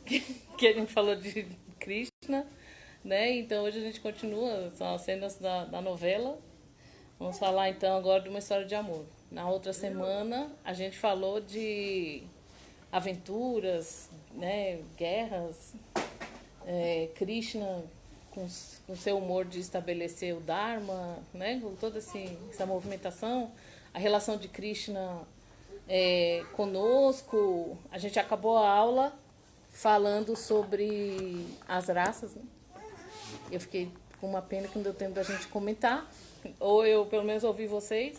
que a gente falou de Krishna, né? Então hoje a gente continua, são as cenas da novela. Vamos falar então agora de uma história de amor. Na outra semana a gente falou de aventuras, né? Guerras, Krishna com seu humor de estabelecer o Dharma, né? Com toda essa movimentação, a relação de Krishna conosco. A gente acabou a aula falando sobre as raças, né? Eu fiquei com uma pena que não deu tempo da gente comentar, ou eu pelo menos ouvi vocês,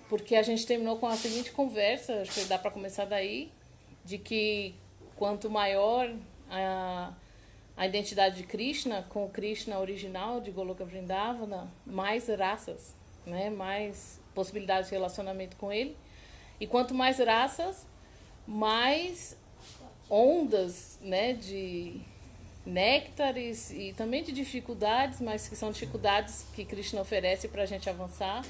porque a gente terminou com a seguinte conversa, acho que dá para começar daí, de que quanto maior a identidade de Krishna, com o Krishna original de Goloka Vrindavana, mais raças, né? Mais possibilidades de relacionamento com ele. E quanto mais raças, mais ondas, né, de néctares e também de dificuldades, mas que são dificuldades que Krishna oferece para a gente avançar.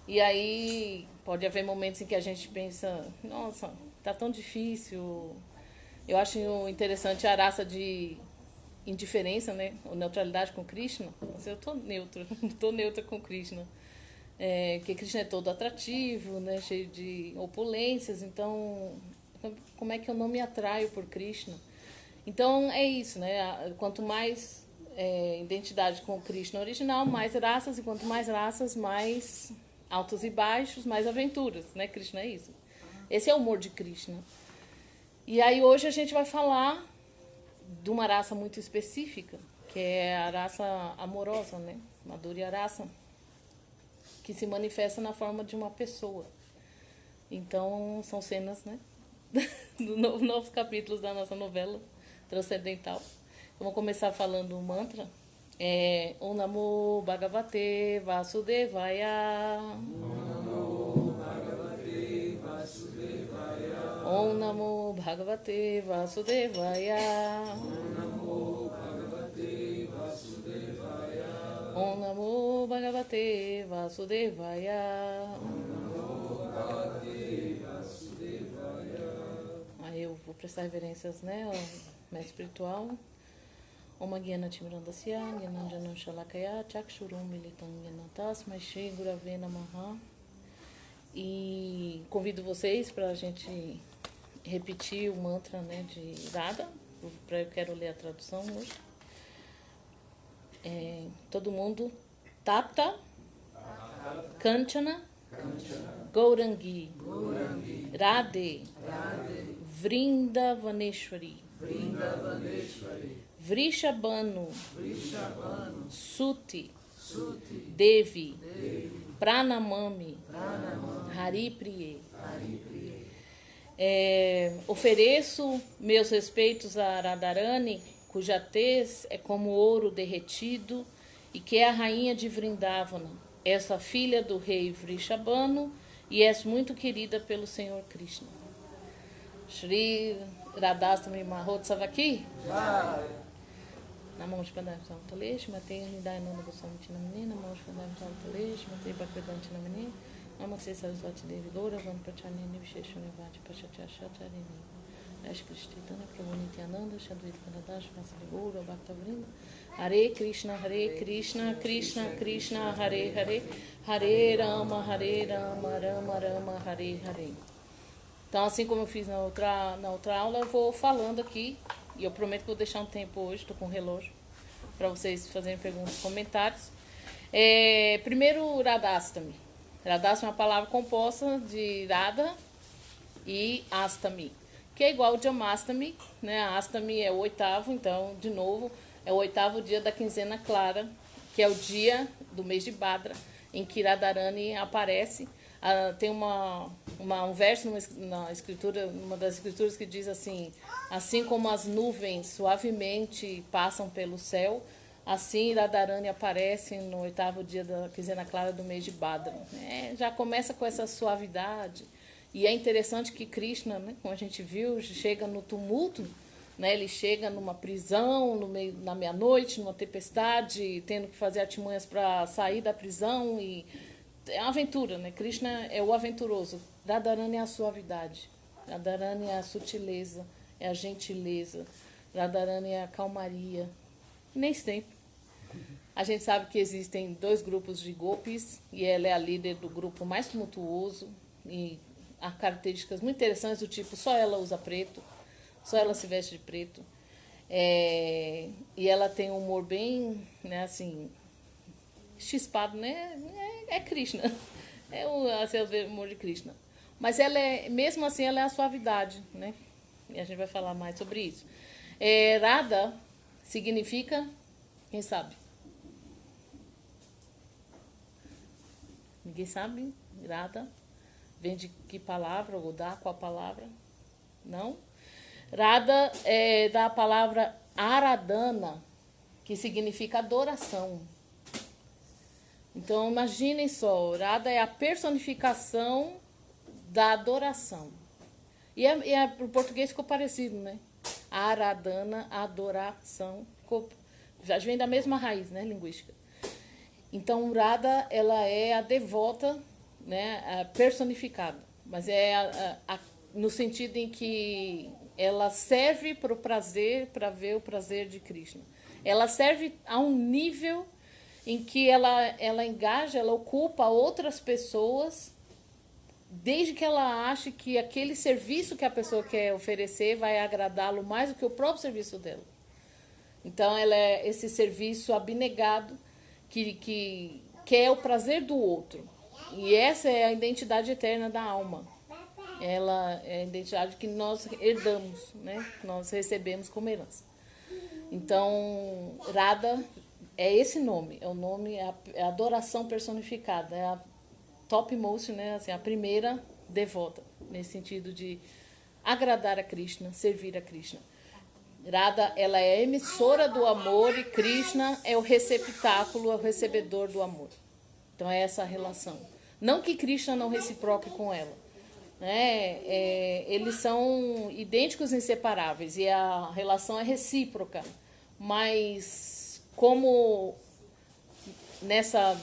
E aí pode haver momentos em que a gente pensa, nossa, tá tão difícil. Eu acho interessante a raça de indiferença, né, ou neutralidade com Krishna. Eu tô neutra, tô neutra com Krishna. Que Krishna é todo atrativo, né, cheio de opulências, então como é que eu não me atraio por Krishna? Então é isso, né? Quanto mais identidade com o Krishna original, mais raças, e quanto mais raças, mais altos e baixos, mais aventuras, né? Krishna é isso. Esse é o humor de Krishna. E aí hoje a gente vai falar de uma raça muito específica, que é a raça amorosa, né? Madhurya Rasa, que se manifesta na forma de uma pessoa. Então são cenas, né? Novos capítulos da nossa novela transcendental. Vamos começar falando o mantra. Om Namo Bhagavate Vasudevaya. Om Namo Bhagavate Vasudevaya. Om Namo Bhagavate Vasudevaya. Om Namo Bhagavate Vasudevaya. Om Namo Bhagavate Vasudevaya. Om Namo Bhagavate Vasudevaya. Aí eu vou prestar reverências, né, ao mestre espiritual. Om Gyana Timrandasya, Gyananjana Shalakaya, Chakshurum Militam Gyana Tasmai Shri Gurave Namaha. E convido vocês para a gente repetir o mantra, né, de Radha. Eu quero ler a tradução hoje. Todo mundo. Tapta, Kanchana, Gourangi, Radhe, Vrindavaneshwari, Vrishabhanu, Suti, Devi, Pranamami, Haripriye. Ofereço meus respeitos a Radharani, cuja tez é como ouro derretido e que é a rainha de Vrindavana, essa filha do rei Vrishabhanu, e és muito querida pelo Senhor Krishna. Shri Radhastami Mahotsavaki. Namo Shpadam Samtalesh, Matei Hidayananda Goswami Tinamini, Namo Shpadam Samtalesh, Matei Bhaktivedanta Tinamini, Namaste Sarasvati Devi Gaura, Van Prachanini Visheshunivati Pachacharya Charini. Ash Krishtitana Prabhu Nityananda, Shadvita Kanadash, Vasili Gaura, Bhaktavrinda. Hare Krishna, Krishna Krishna, Hare Hare, Hare Rama, Rama Rama, Hare Hare. Então, assim como eu fiz na outra aula, eu vou falando aqui, e eu prometo que vou deixar um tempo hoje, estou com o relógio, para vocês fazerem perguntas e comentários. Primeiro, Radhastami. Radhastami é uma palavra composta de Radha e Astami, que é igual ao Jamastami, né? A Astami é o oitavo, então, de novo, é o oitavo dia da quinzena clara, que é o dia do mês de Bhadra, em que Radharani aparece. Tem um verso na escritura, numa das escrituras, que diz assim como as nuvens suavemente passam pelo céu, assim Radharani aparece no oitavo dia da quinzena clara do mês de Bhadra. Já começa com essa suavidade. E é interessante que Krishna, né, como a gente viu, chega no tumulto, né, ele chega numa prisão, na meia-noite, numa tempestade, tendo que fazer artimanhas para sair da prisão. E é uma aventura, né? Krishna é o aventuroso. Radharani é a suavidade. Radharani é a sutileza, é a gentileza. Radharani é a calmaria. Nem sempre. A gente sabe que existem 2 grupos de gopis e ela é a líder do grupo mais tumultuoso e há características muito interessantes do tipo só ela usa preto, só ela se veste de preto. E ela tem um humor bem, né, assim, chispado, né? É Krishna. É o humor de Krishna. Mas ela mesmo assim, ela é a suavidade, né? E a gente vai falar mais sobre isso. Radha significa, quem sabe? Ninguém sabe? Radha vem de que palavra? Ou da qual palavra? Não? Radha é da palavra Aradhana, que significa adoração. Então, imaginem só, Radha é a personificação da adoração. E o português ficou parecido, né? Aradhana, adoração, já vem da mesma raiz, né, linguística. Então, Radha, ela é a devota, né, a personificada, mas no sentido em que ela serve para o prazer, para ver o prazer de Krishna. Ela serve a um nível em que ela engaja, ela ocupa outras pessoas, desde que ela ache que aquele serviço que a pessoa quer oferecer vai agradá-lo mais do que o próprio serviço dela. Então, ela é esse serviço abnegado que quer o prazer do outro. E essa é a identidade eterna da alma. Ela é a identidade que nós herdamos, né? Que nós recebemos como herança. Então, Radha é esse nome, é o nome, é a adoração personificada, é a topmost, né? Assim, a primeira devota, nesse sentido de agradar a Krishna, servir a Krishna. Radha, ela é a emissora do amor e Krishna é o receptáculo, é o recebedor do amor. Então é essa a relação. Não que Krishna não reciproque com ela. Né? Eles são idênticos e inseparáveis e a relação é recíproca. Mas como nessa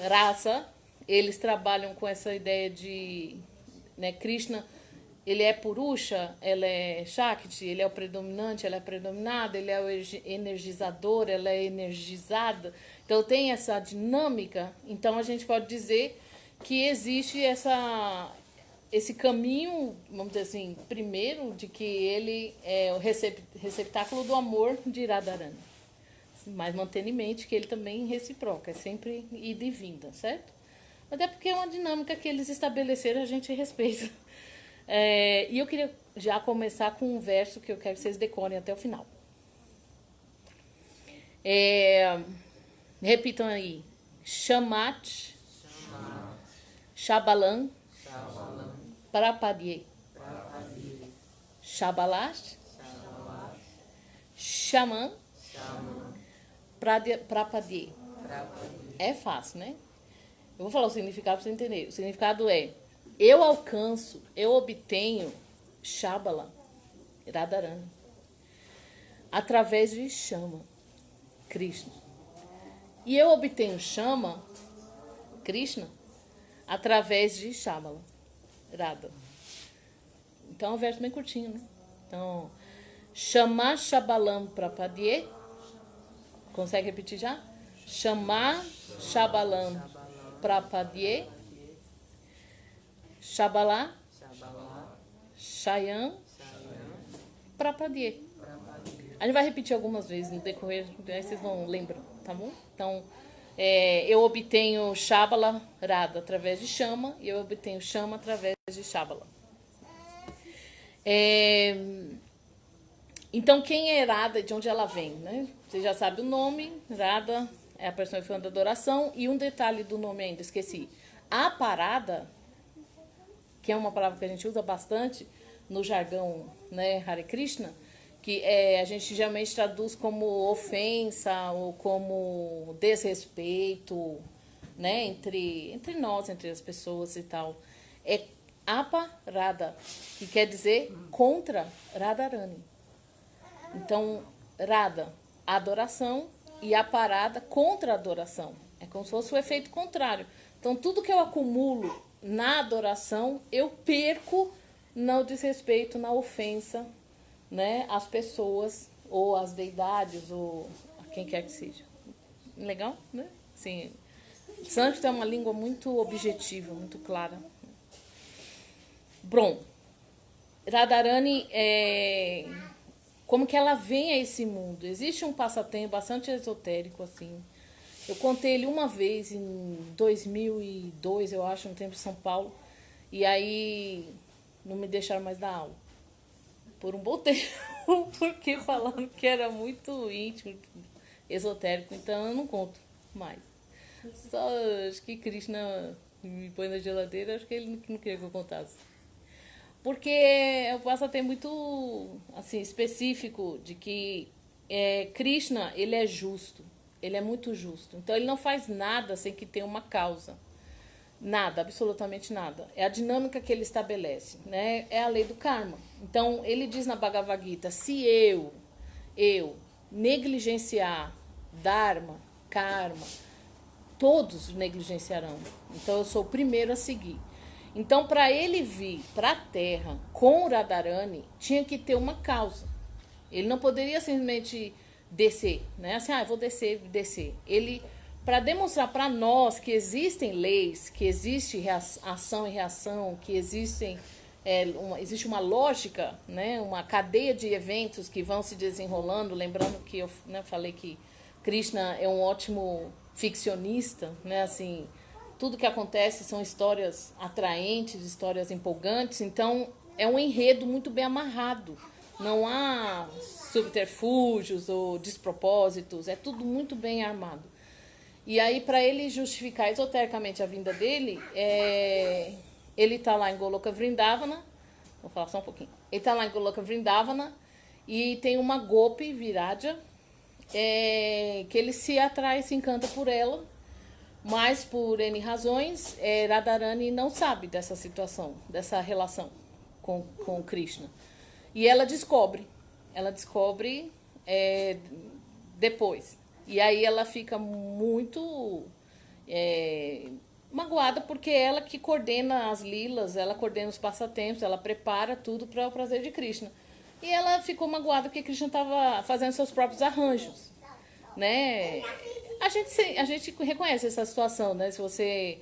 raça eles trabalham com essa ideia de, né, Krishna, ele é Purusha, ela é Shakti, ele é o predominante, ela é predominada, ele é o energizador, ela é energizada. Então tem essa dinâmica. Então a gente pode dizer que existe esse caminho, vamos dizer assim, primeiro, de que ele é o receptáculo do amor de Radharani. Mas mantendo em mente que ele também reciproca, é sempre ida e vinda, certo? Até porque é uma dinâmica que eles estabeleceram, a gente respeita. E eu queria já começar com um verso que eu quero que vocês decorem até o final. Repitam aí. Shamat, Shabalam, Prapadye, Shabalash, Shaman, Prapadye. É fácil, né? Eu vou falar o significado para você entender. O significado é: eu alcanço, eu obtenho Shabala, Radharani, através de Shama, Krishna. E eu obtenho Shama, Krishna, através de Shabala, Radha. Então é um verso bem curtinho, né? Então, Shama Shabalam Prapadye. Consegue repetir já? Shama Shabalam Prapadye. Shabala, Shayam, Prapadye. A gente vai repetir algumas vezes no decorrer, aí vocês vão lembrar, tá bom? Então, eu obtenho Shabala, Radha, através de Shama, e eu obtenho Shama através de Shabala. Então, quem é Radha e de onde ela vem, né? Você já sabe o nome, Radha é a personificação da adoração, e um detalhe do nome ainda, esqueci. A parada, que é uma palavra que a gente usa bastante no jargão, né, Hare Krishna, que a gente geralmente traduz como ofensa ou como desrespeito, né, entre nós, entre as pessoas e tal. É aparada, que quer dizer contra Radharani. Então, Radha, adoração, e aparada, contra adoração. É como se fosse o efeito contrário. Então, tudo que eu acumulo na adoração, eu perco no desrespeito, na ofensa, né, às pessoas ou as deidades, ou a quem quer que seja. Legal, né? Sim. Sânscrito é uma língua muito objetiva, muito clara. Bom, Radharani, como que ela vem a esse mundo? Existe um passatempo bastante esotérico, assim. Eu contei ele uma vez, em 2002, eu acho, no tempo de São Paulo. E aí não me deixaram mais dar aula. Por um bom tempo, porque falaram que era muito íntimo, esotérico. Então eu não conto mais. Só acho que Krishna me põe na geladeira, acho que ele não queria que eu contasse. Porque é um passatempo muito assim, específico de que Krishna, ele é justo. Ele é muito justo. Então ele não faz nada sem que tenha uma causa. Nada, absolutamente nada. É a dinâmica que ele estabelece, né? É a lei do karma. Então ele diz na Bhagavad Gita, se eu negligenciar dharma, karma, todos negligenciarão. Então eu sou o primeiro a seguir. Então, para ele vir para a Terra com o Radharani, tinha que ter uma causa. Ele não poderia simplesmente descer, né? Assim, eu vou descer. Ele, para demonstrar para nós que existem leis, que existe ação e reação, que existe uma lógica, né? Uma cadeia de eventos que vão se desenrolando. Lembrando que eu falei que Krishna é um ótimo ficcionista, né? Assim, tudo que acontece são histórias atraentes, histórias empolgantes. Então, é um enredo muito bem amarrado. Não há subterfúgios ou despropósitos. É tudo muito bem armado. E aí, para ele justificar esotericamente a vinda dele, ele está lá em Goloka Vrindavana. Vou falar só um pouquinho. Ele está lá em Goloka Vrindavana e tem uma Gopi, Viraja, que ele se atrai, se encanta por ela. Mas, por N razões, Radharani não sabe dessa situação, dessa relação com Krishna. E ela descobre depois. E aí ela fica muito magoada, porque ela que coordena as lilas, ela coordena os passatempos, ela prepara tudo para o prazer de Krishna. E ela ficou magoada porque Krishna estava fazendo seus próprios arranjos, né? A gente reconhece essa situação, né? Se você,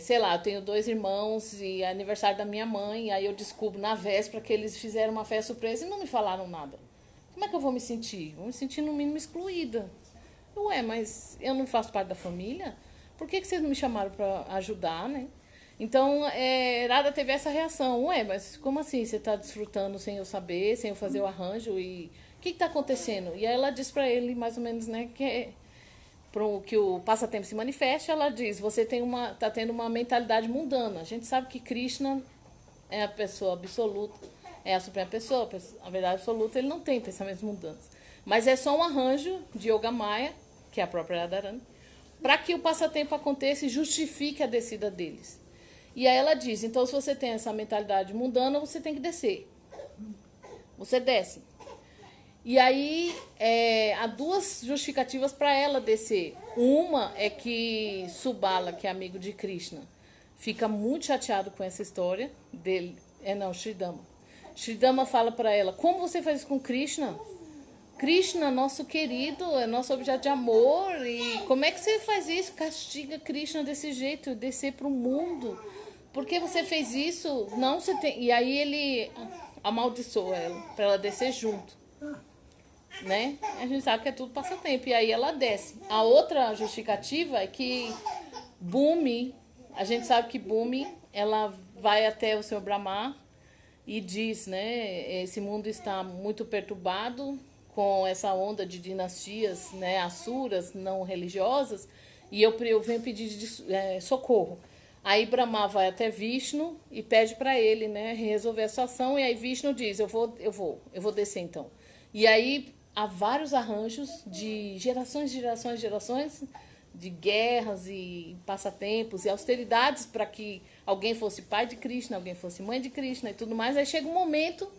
sei lá, eu tenho 2 irmãos e é aniversário da minha mãe, e aí eu descubro na véspera que eles fizeram uma festa surpresa e não me falaram nada. Como é que eu vou me sentir? Vou me sentir, no mínimo, excluída. Mas eu não faço parte da família? Por que vocês não me chamaram para ajudar, né? Então, Radha teve essa reação. Mas como assim você está desfrutando sem eu saber, sem eu fazer o arranjo? E o que está acontecendo? E aí ela diz para ele, mais ou menos, né, que o passatempo se manifeste. Ela diz, você está tendo uma mentalidade mundana. A gente sabe que Krishna é a pessoa absoluta, é a suprema pessoa, a verdade absoluta. Ele não tem pensamentos mundanos. Mas é só um arranjo de Yoga Maya, que é a própria Radharani, para que o passatempo aconteça e justifique a descida deles. E aí ela diz, então se você tem essa mentalidade mundana, você tem que descer. Você desce. E aí há 2 justificativas para ela descer. Uma é que Subala, que é amigo de Krishna, fica muito chateado com essa história dele. Sridama. Sridama fala para ela, como você faz isso com Krishna? Krishna, nosso querido, é nosso objeto de amor. E como é que você faz isso? Castiga Krishna desse jeito, descer para o mundo. Por que você fez isso? Não, você tem... E aí ele amaldiçoa ela, para ela descer junto. Né? A gente sabe que é tudo passatempo. E aí ela desce. A outra justificativa é que Bhumi, a gente sabe que Bhumi, ela vai até o Senhor Brahma e diz, né? Esse mundo está muito perturbado com essa onda de dinastias, né, asuras, não religiosas, e eu venho pedir socorro. Aí Brahma vai até Vishnu e pede para ele, né, resolver a situação, e aí Vishnu diz, eu vou descer então. E aí há vários arranjos de gerações de guerras e passatempos e austeridades para que alguém fosse pai de Krishna, alguém fosse mãe de Krishna e tudo mais. Aí chega um momento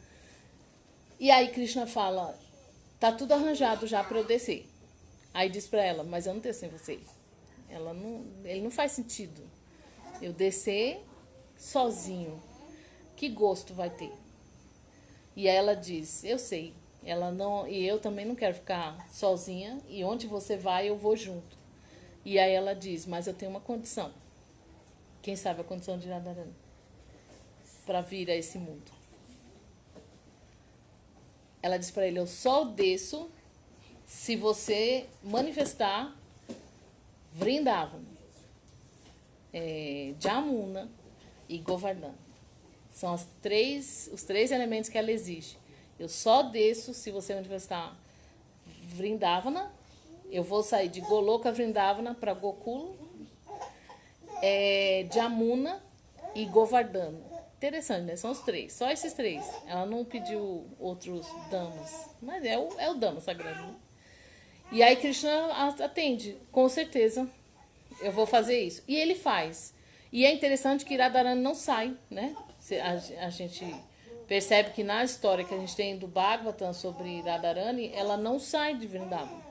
e aí Krishna fala, tá tudo arranjado já para eu descer. Aí diz para ela, mas eu não desço em você. Ele não faz sentido. Eu descer sozinho. Que gosto vai ter? E aí ela diz, eu sei, Ela não, e eu também não quero ficar sozinha, e onde você vai, eu vou junto. E aí ela diz, mas eu tenho uma condição. Quem sabe a condição de Radharani? Para vir a esse mundo. Ela diz para ele, eu só desço se você manifestar Vrindavana, Jamuna e Govardhana. São os três elementos que ela exige. Eu só desço se você manifestar Vrindavana. Eu vou sair de Goloka Vrindavana para Gokula, Jamuna e Govardhana. Interessante, né? São os três, só esses três. Ela não pediu outros damas, mas é o dama sagrado. Né? E aí Krishna atende, com certeza, eu vou fazer isso. E ele faz. E é interessante que Radharani não sai, né? A gente percebe que na história que a gente tem do Bhagavatam sobre Radharani, ela não sai de Vrindavan.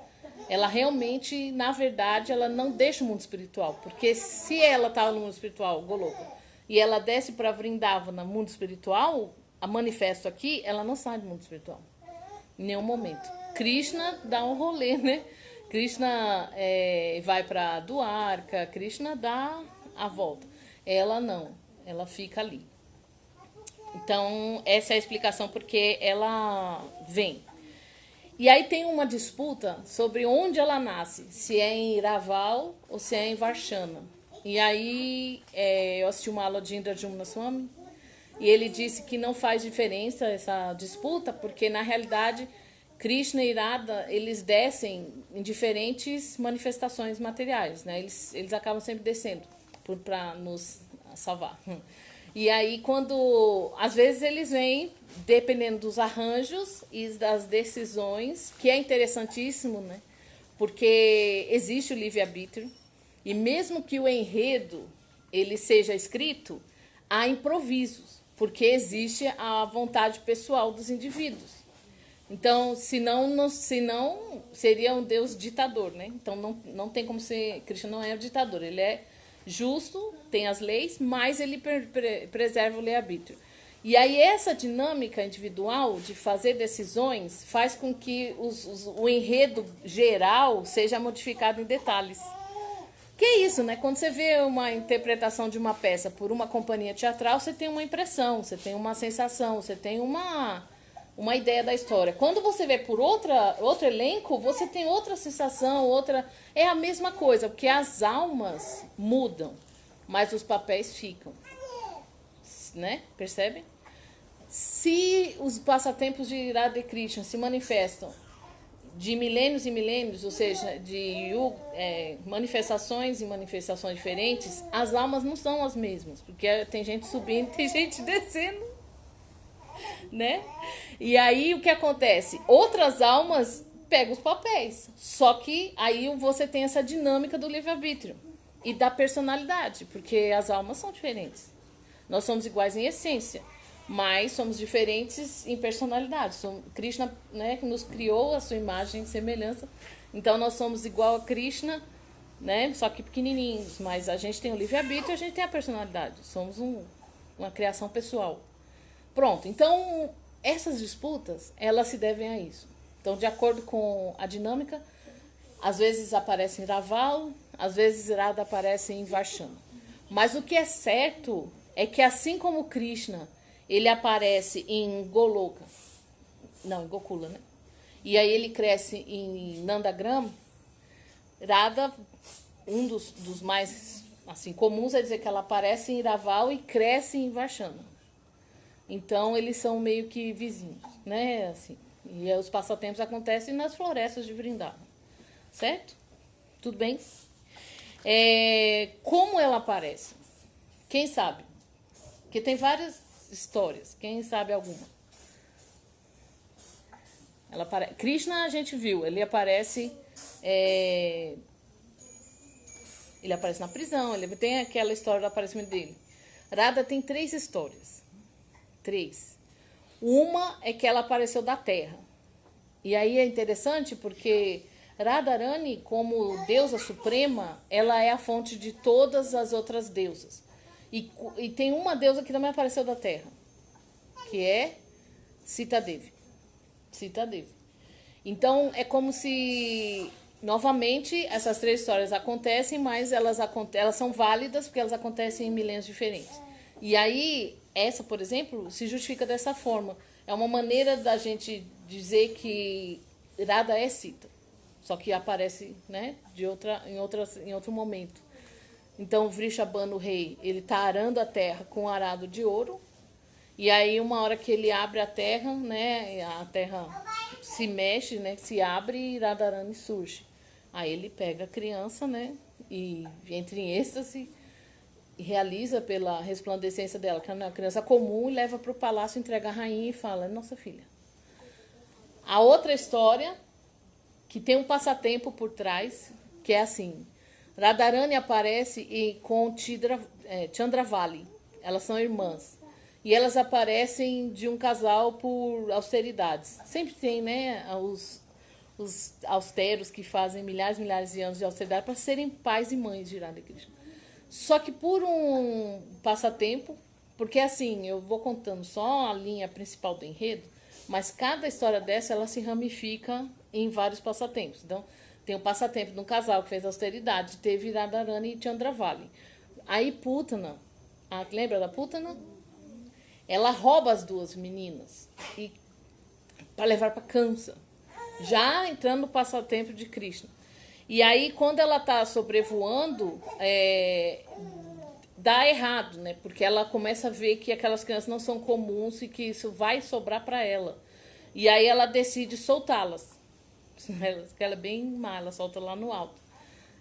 Ela realmente, na verdade, ela não deixa o mundo espiritual. Porque se ela estava no mundo espiritual, Goloka, e ela desce para Vrindavana, mundo espiritual, a manifesto aqui, ela não sai do mundo espiritual. Em nenhum momento. Krishna dá um rolê, né? Krishna vai para Dwarka, Krishna dá a volta. Ela não, ela fica ali. Então, essa é a explicação porque ela vem. E aí tem uma disputa sobre onde ela nasce, se é em Iraval ou se é em Varshana. E aí eu assisti uma aula de Indra Jumna Swami e ele disse que não faz diferença essa disputa, porque na realidade Krishna e Radha, eles descem em diferentes manifestações materiais, né? Eles acabam sempre descendo para nos salvar. E aí quando, às vezes eles vêm, dependendo dos arranjos e das decisões, que é interessantíssimo, né? Porque existe o livre-arbítrio, e mesmo que o enredo ele seja escrito, há improvisos, porque existe a vontade pessoal dos indivíduos. Então, senão seria um Deus ditador, né? Então não tem como ser, Krishna não é o ditador, ele é justo, tem as leis, mas ele preserva o livre-arbítrio. E aí essa dinâmica individual de fazer decisões faz com que o enredo geral seja modificado em detalhes. Que é isso, né? Quando você vê uma interpretação de uma peça por uma companhia teatral, você tem uma impressão, você tem uma sensação, você tem uma ideia da história. Quando você vê por outro elenco, você tem outra sensação, é a mesma coisa, porque as almas mudam, mas os papéis ficam. Né? Percebe? Se os passatempos de Radha e Krishna se manifestam de milênios e milênios, ou seja, de manifestações e manifestações diferentes, as almas não são as mesmas, porque tem gente subindo e tem gente descendo, né? E aí o que acontece? Outras almas pegam os papéis, só que aí você tem essa dinâmica do livre-arbítrio e da personalidade, porque as almas são diferentes. Nós somos iguais em essência, mas somos diferentes em personalidade. Krishna, né, que nos criou a sua imagem e semelhança. Então nós somos igual a Krishna, né, só que pequenininhos. Mas a gente tem o livre-arbítrio e a gente tem a personalidade. Somos uma criação pessoal. Pronto, então essas disputas, elas se devem a isso. Então, de acordo com a dinâmica, às vezes aparece em Raval, às vezes Radha aparece em Varshana. Mas o que é certo é que assim como Krishna, ele aparece em Goloka, não, em Gokula, né? E aí ele cresce em Nandagram, Radha, um dos mais assim, comuns é dizer que ela aparece em Raval e cresce em Varshana. Então eles são meio que vizinhos, né? Assim, e os passatempos acontecem nas florestas de Vrindavan, certo? Tudo bem? Como ela aparece? Quem sabe? Porque tem várias histórias. Quem sabe alguma? Krishna a gente viu. Ele aparece na prisão. Ele tem aquela história do aparecimento dele. Radha tem 3 histórias. 3. Uma é que ela apareceu da terra. E aí é interessante porque Radharani, como deusa suprema, ela é a fonte de todas as outras deusas. E tem uma deusa que também apareceu da terra, que é Sita Devi. Sita Devi. Então, é como se, novamente, essas 3 histórias acontecem, mas elas são válidas porque elas acontecem em milênios diferentes. E aí, essa, por exemplo, se justifica dessa forma. É uma maneira da gente dizer que Radha é Sita, só que aparece, né, em outro momento. Então, Vrishabhanu, o rei, ele está arando a terra com um arado de ouro. E aí, uma hora que ele abre a terra, né, a terra se mexe, né, se abre e Radharani surge. Aí ele pega a criança, né, e entra em êxtase e realiza pela resplandecência dela, que é uma criança comum, e leva para o palácio, entrega a rainha e fala, é nossa filha. A outra história, que tem um passatempo por trás, que é assim, Radharani aparece com Chandravali, elas são irmãs. E elas aparecem de um casal por austeridades. Sempre tem, né, os austeros que fazem milhares e milhares de anos de austeridade para serem pais e mães de Radha Krishna. Só que por um passatempo, porque assim, eu vou contando só a linha principal do enredo, mas cada história dessa, ela se ramifica em vários passatempos. Então, tem o passatempo de um casal que fez austeridade, teve Radharani e Chandravali. Aí Putana, lembra da Putana? Ela rouba as 2 meninas para levar para Kamsa, já entrando no passatempo de Krishna. E aí, quando ela está sobrevoando, dá errado, né? Porque ela começa a ver que aquelas crianças não são comuns e que isso vai sobrar para ela. E aí ela decide soltá-las. Ela é bem má, ela solta lá no alto.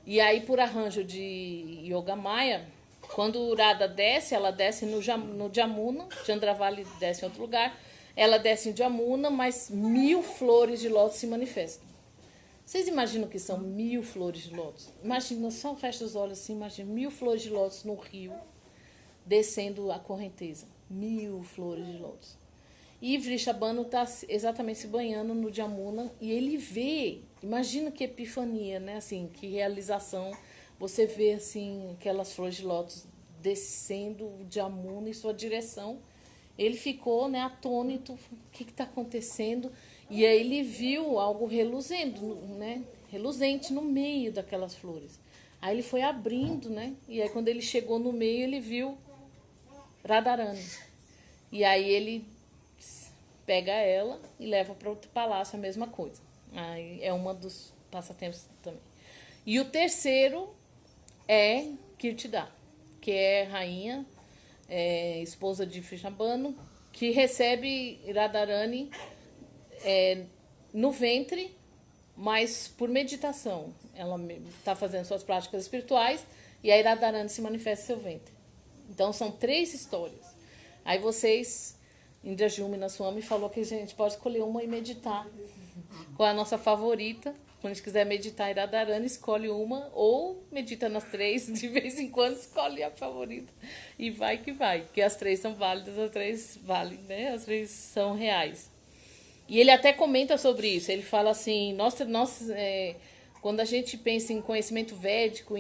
E aí, por arranjo de Yogamaya, quando Radha desce, ela desce no Jamuna, Chandravali desce em outro lugar, ela desce em Jamuna, mas 1000 flores de lótus se manifestam. Vocês imaginam que são 1000 flores de lótus? Imagina, só fecha os olhos assim, imagina 1000 flores de lótus no rio, descendo a correnteza. 1000 flores de lótus. E Vrishabhanu está exatamente se banhando no Jamuna e ele vê, imagina que epifania, né? Assim, que realização. Você vê assim aquelas flores de lótus descendo o Jamuna em sua direção. Ele ficou, né, atônito, o que está acontecendo? E aí ele viu algo reluzendo, né, reluzente no meio daquelas flores. Aí ele foi abrindo, né? E aí quando ele chegou no meio, ele viu Radharani. E aí ele pega ela e leva para outro palácio, a mesma coisa. Aí é uma dos passatempos também. E o terceiro é Kirtida, que é rainha, esposa de Vrishabhanu, que recebe Radharani no ventre, mas por meditação. Ela está fazendo suas práticas espirituais e aí Radharani se manifesta em seu ventre. Então são 3 histórias. Aí vocês, Indrajumna Swami falou que a gente pode escolher uma e meditar. Qual é a nossa favorita? Quando a gente quiser meditar em Radharani, escolhe uma, ou medita nas 3, de vez em quando escolhe a favorita. E vai que vai, porque as 3 são válidas, as 3 valem, né? As 3 são reais. E ele até comenta sobre isso, ele fala assim, quando a gente pensa em conhecimento védico,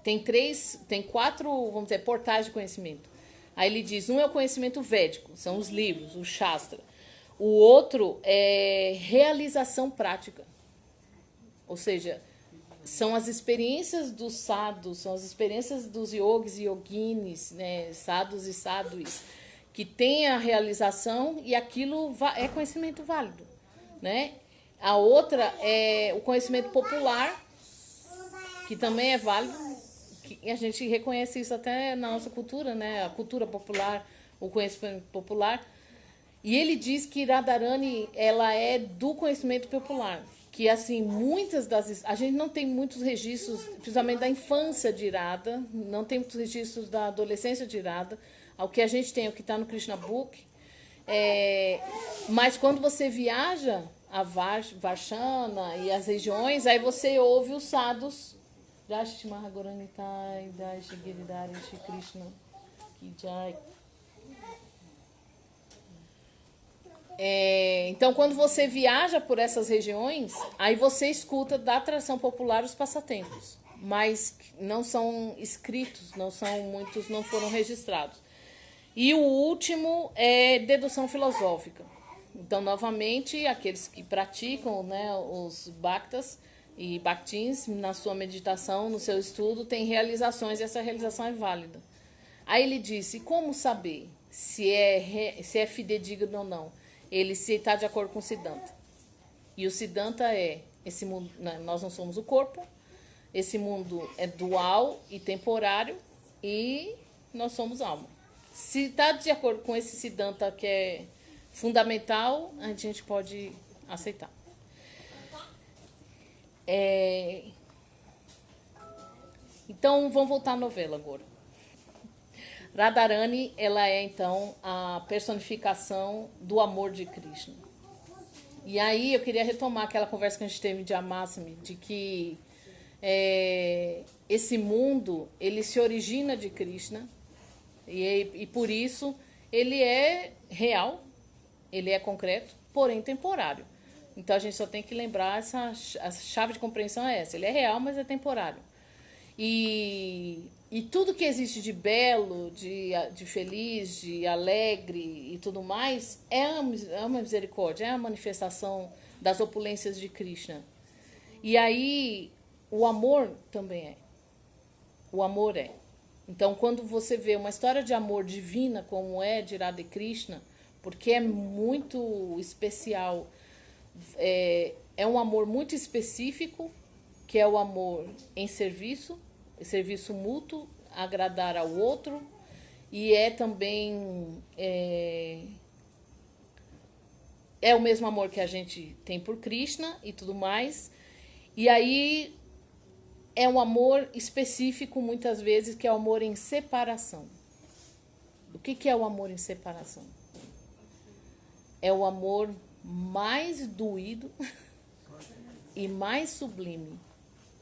tem 4, vamos dizer, portais de conhecimento. Aí ele diz, um é o conhecimento védico, são os livros, o Shastra. O outro é realização prática. Ou seja, são as experiências dos sadhus, são as experiências dos yogis e yoginis, né, sadhus e sadhuis, que tem a realização e aquilo é conhecimento válido, né? A outra é o conhecimento popular, que também é válido, que a gente reconhece isso até na nossa cultura, né? A cultura popular, o conhecimento popular. E ele diz que Radharani, ela é do conhecimento popular, que assim, a gente não tem muitos registros, principalmente da infância de Radha, não tem muitos registros da adolescência de Radha. O que a gente tem, o que está no Krishna Book, mas quando você viaja a Varshana e as regiões, aí você ouve os sadhus, Dashi Mahagoranitai, Dashi Giridhari, Shri Krishna, Ki Jai. Então, quando você viaja por essas regiões, aí você escuta da tradição popular os passatempos, mas não são escritos, muitos não foram registrados. E o último é dedução filosófica, Então, novamente, aqueles que praticam, né, os bhaktas e bhaktins, na sua meditação, no seu estudo, têm realizações e essa realização é válida. Aí ele disse, como saber se é fidedigno ou não? Ele se está de acordo com o Siddhanta. E o Siddhanta é, esse mundo, nós não somos o corpo, esse mundo é dual e temporário e nós somos alma. Se está de acordo com esse Siddhanta que é fundamental, a gente pode aceitar. Então, vamos voltar à novela agora. Radharani, ela é, então, a personificação do amor de Krishna. E aí, eu queria retomar aquela conversa que a gente teve de Amasmi, de que esse mundo, ele se origina de Krishna, e por isso ele é real, ele é concreto, porém temporário. Então a gente só tem que lembrar, a chave de compreensão é essa, ele é real, mas é temporário. E tudo que existe de belo, de feliz, de alegre e tudo mais, é uma misericórdia, é a manifestação das opulências de Krishna. E aí, o amor também é. O amor é. Então, quando você vê uma história de amor divina, como é de Radha e Krishna, porque é muito especial, é um amor muito específico, que é o amor em serviço mútuo, agradar ao outro, e é também o mesmo amor que a gente tem por Krishna e tudo mais. E aí é um amor específico, muitas vezes, que é o amor em separação. O que é o amor em separação? É o amor mais doído e mais sublime,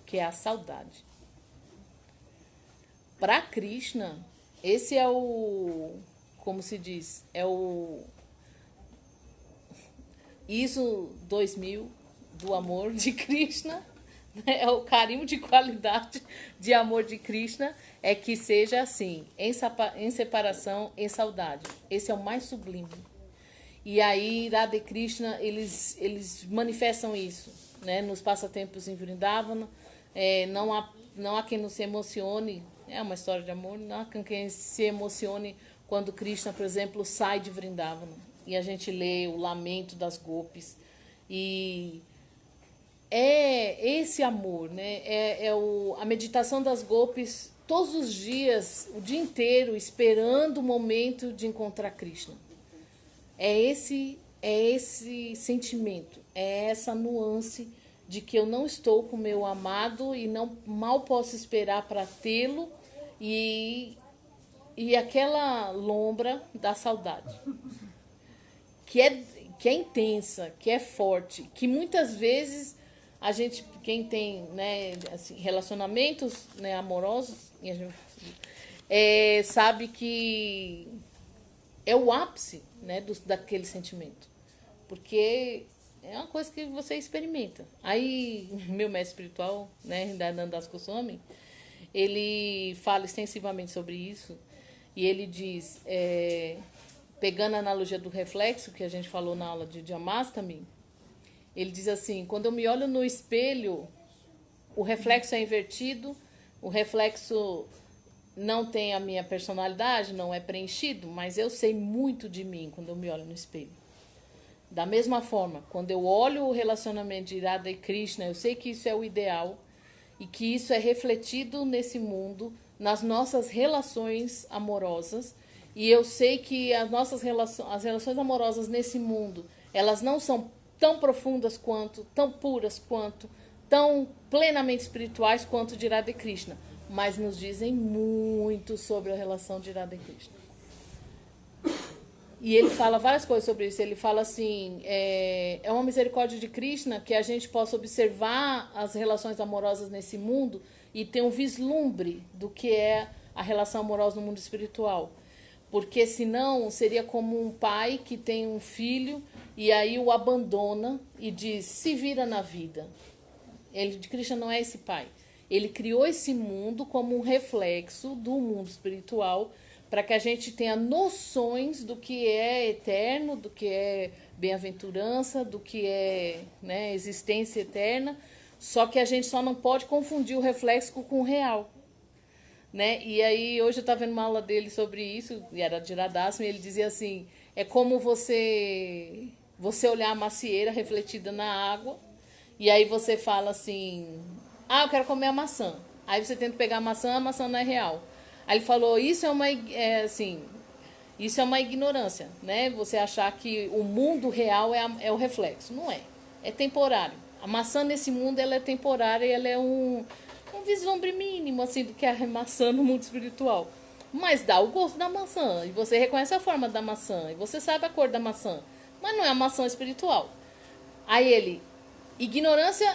que é a saudade. Para Krishna, esse é o, como se diz, é o ISO 2000 do amor de Krishna, é o carimbo de qualidade de amor de Krishna, é que seja assim, em separação, em saudade. Esse é o mais sublime. E aí, Radha e Krishna, eles manifestam isso, né? Nos passatempos em Vrindavana. Não há quem não se emocione, é uma história de amor, não há quem se emocione quando Krishna, por exemplo, sai de Vrindavana. E a gente lê o lamento das gopis. E é esse amor, né? A meditação das gopis todos os dias, o dia inteiro, esperando o momento de encontrar Krishna. É esse sentimento, é essa nuance de que eu não estou com o meu amado e mal posso esperar para tê-lo, e aquela lombra da saudade, que é intensa, que é forte, que muitas vezes a gente, quem tem, né, assim, relacionamentos, né, amorosos, sabe que é o ápice, né, daquele sentimento. Porque é uma coisa que você experimenta. Aí, meu mestre espiritual, né, Hridayananda Das Goswami, ele fala extensivamente sobre isso. E ele diz, pegando a analogia do reflexo, que a gente falou na aula de Jamastami, ele diz assim, quando eu me olho no espelho, o reflexo é invertido, o reflexo não tem a minha personalidade, não é preenchido, mas eu sei muito de mim quando eu me olho no espelho. Da mesma forma, quando eu olho o relacionamento de Radha e Krishna, eu sei que isso é o ideal e que isso é refletido nesse mundo, nas nossas relações amorosas, e eu sei que as relações amorosas nesse mundo, elas não são tão profundas quanto, tão puras quanto, tão plenamente espirituais quanto de Radha e Krishna, mas nos dizem muito sobre a relação de Radha e Krishna. E ele fala várias coisas sobre isso. Ele fala assim, é uma misericórdia de Krishna que a gente possa observar as relações amorosas nesse mundo e ter um vislumbre do que é a relação amorosa no mundo espiritual. Porque senão seria como um pai que tem um filho e aí o abandona e diz, se vira na vida. De Krishna não é esse pai. Ele criou esse mundo como um reflexo do mundo espiritual para que a gente tenha noções do que é eterno, do que é bem-aventurança, do que é, né, existência eterna. Só que a gente só não pode confundir o reflexo com o real, né? E aí hoje eu estava vendo uma aula dele sobre isso, e era de Radhassam, e ele dizia assim, é como você olhar a macieira refletida na água, e aí você fala assim, eu quero comer a maçã. Aí você tenta pegar a maçã não é real. Aí ele falou, isso é uma ignorância, né? Você achar que o mundo real é o reflexo. Não é. É temporário. A maçã nesse mundo ela é temporária e ela é um vislumbre mínimo assim, do que é a maçã no mundo espiritual. Mas dá o gosto da maçã. E você reconhece a forma da maçã. E você sabe a cor da maçã. Mas não é a maçã espiritual. Aí ele... Ignorância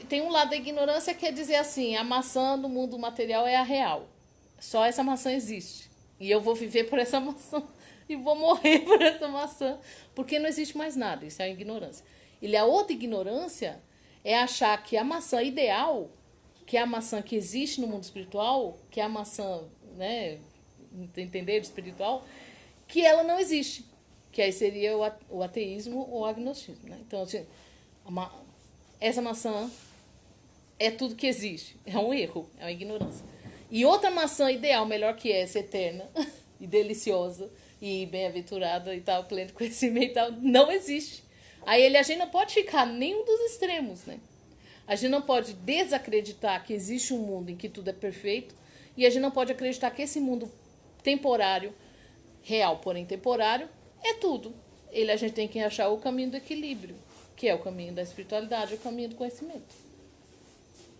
tem um lado da ignorância que é dizer assim, a maçã no mundo material é a real. Só essa maçã existe. E eu vou viver por essa maçã. E vou morrer por essa maçã. Porque não existe mais nada. Isso é a ignorância. E a outra ignorância é achar que a maçã ideal, que é a maçã que existe no mundo espiritual, que é a maçã, né, entender espiritual, que ela não existe. Que aí seria o ateísmo ou o agnosticismo. Né? Então, assim, essa maçã é tudo que existe. É um erro, é uma ignorância. E outra maçã ideal, melhor que essa, eterna e deliciosa e bem-aventurada e tal, pleno de conhecimento e tal, não existe. Aí a gente não pode ficar nenhum dos extremos, né? A gente não pode desacreditar que existe um mundo em que tudo é perfeito e a gente não pode acreditar que esse mundo temporário, real, porém temporário, é tudo. A gente tem que achar o caminho do equilíbrio, que é o caminho da espiritualidade, o caminho do conhecimento.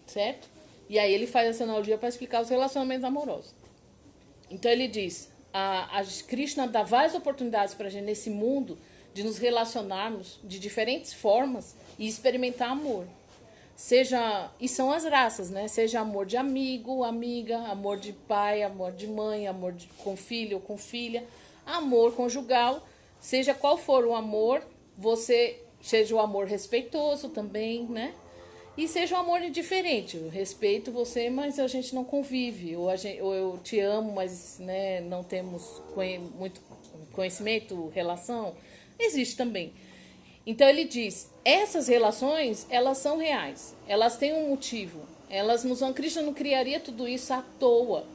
Certo? E aí ele faz essa analogia para explicar os relacionamentos amorosos. Então ele diz, a Krishna dá várias oportunidades para a gente nesse mundo de nos relacionarmos de diferentes formas e experimentar amor. E são as raças, né? Seja amor de amigo, amiga, amor de pai, amor de mãe, com filho ou com filha, amor conjugal, seja qual for o amor, seja o amor respeitoso também, né? E seja um amor indiferente. Eu respeito você, mas a gente não convive. Ou eu te amo, mas, né, não temos muito conhecimento, relação. Existe também. Então ele diz, essas relações, elas são reais. Elas têm um motivo. Krishna não criaria tudo isso à toa.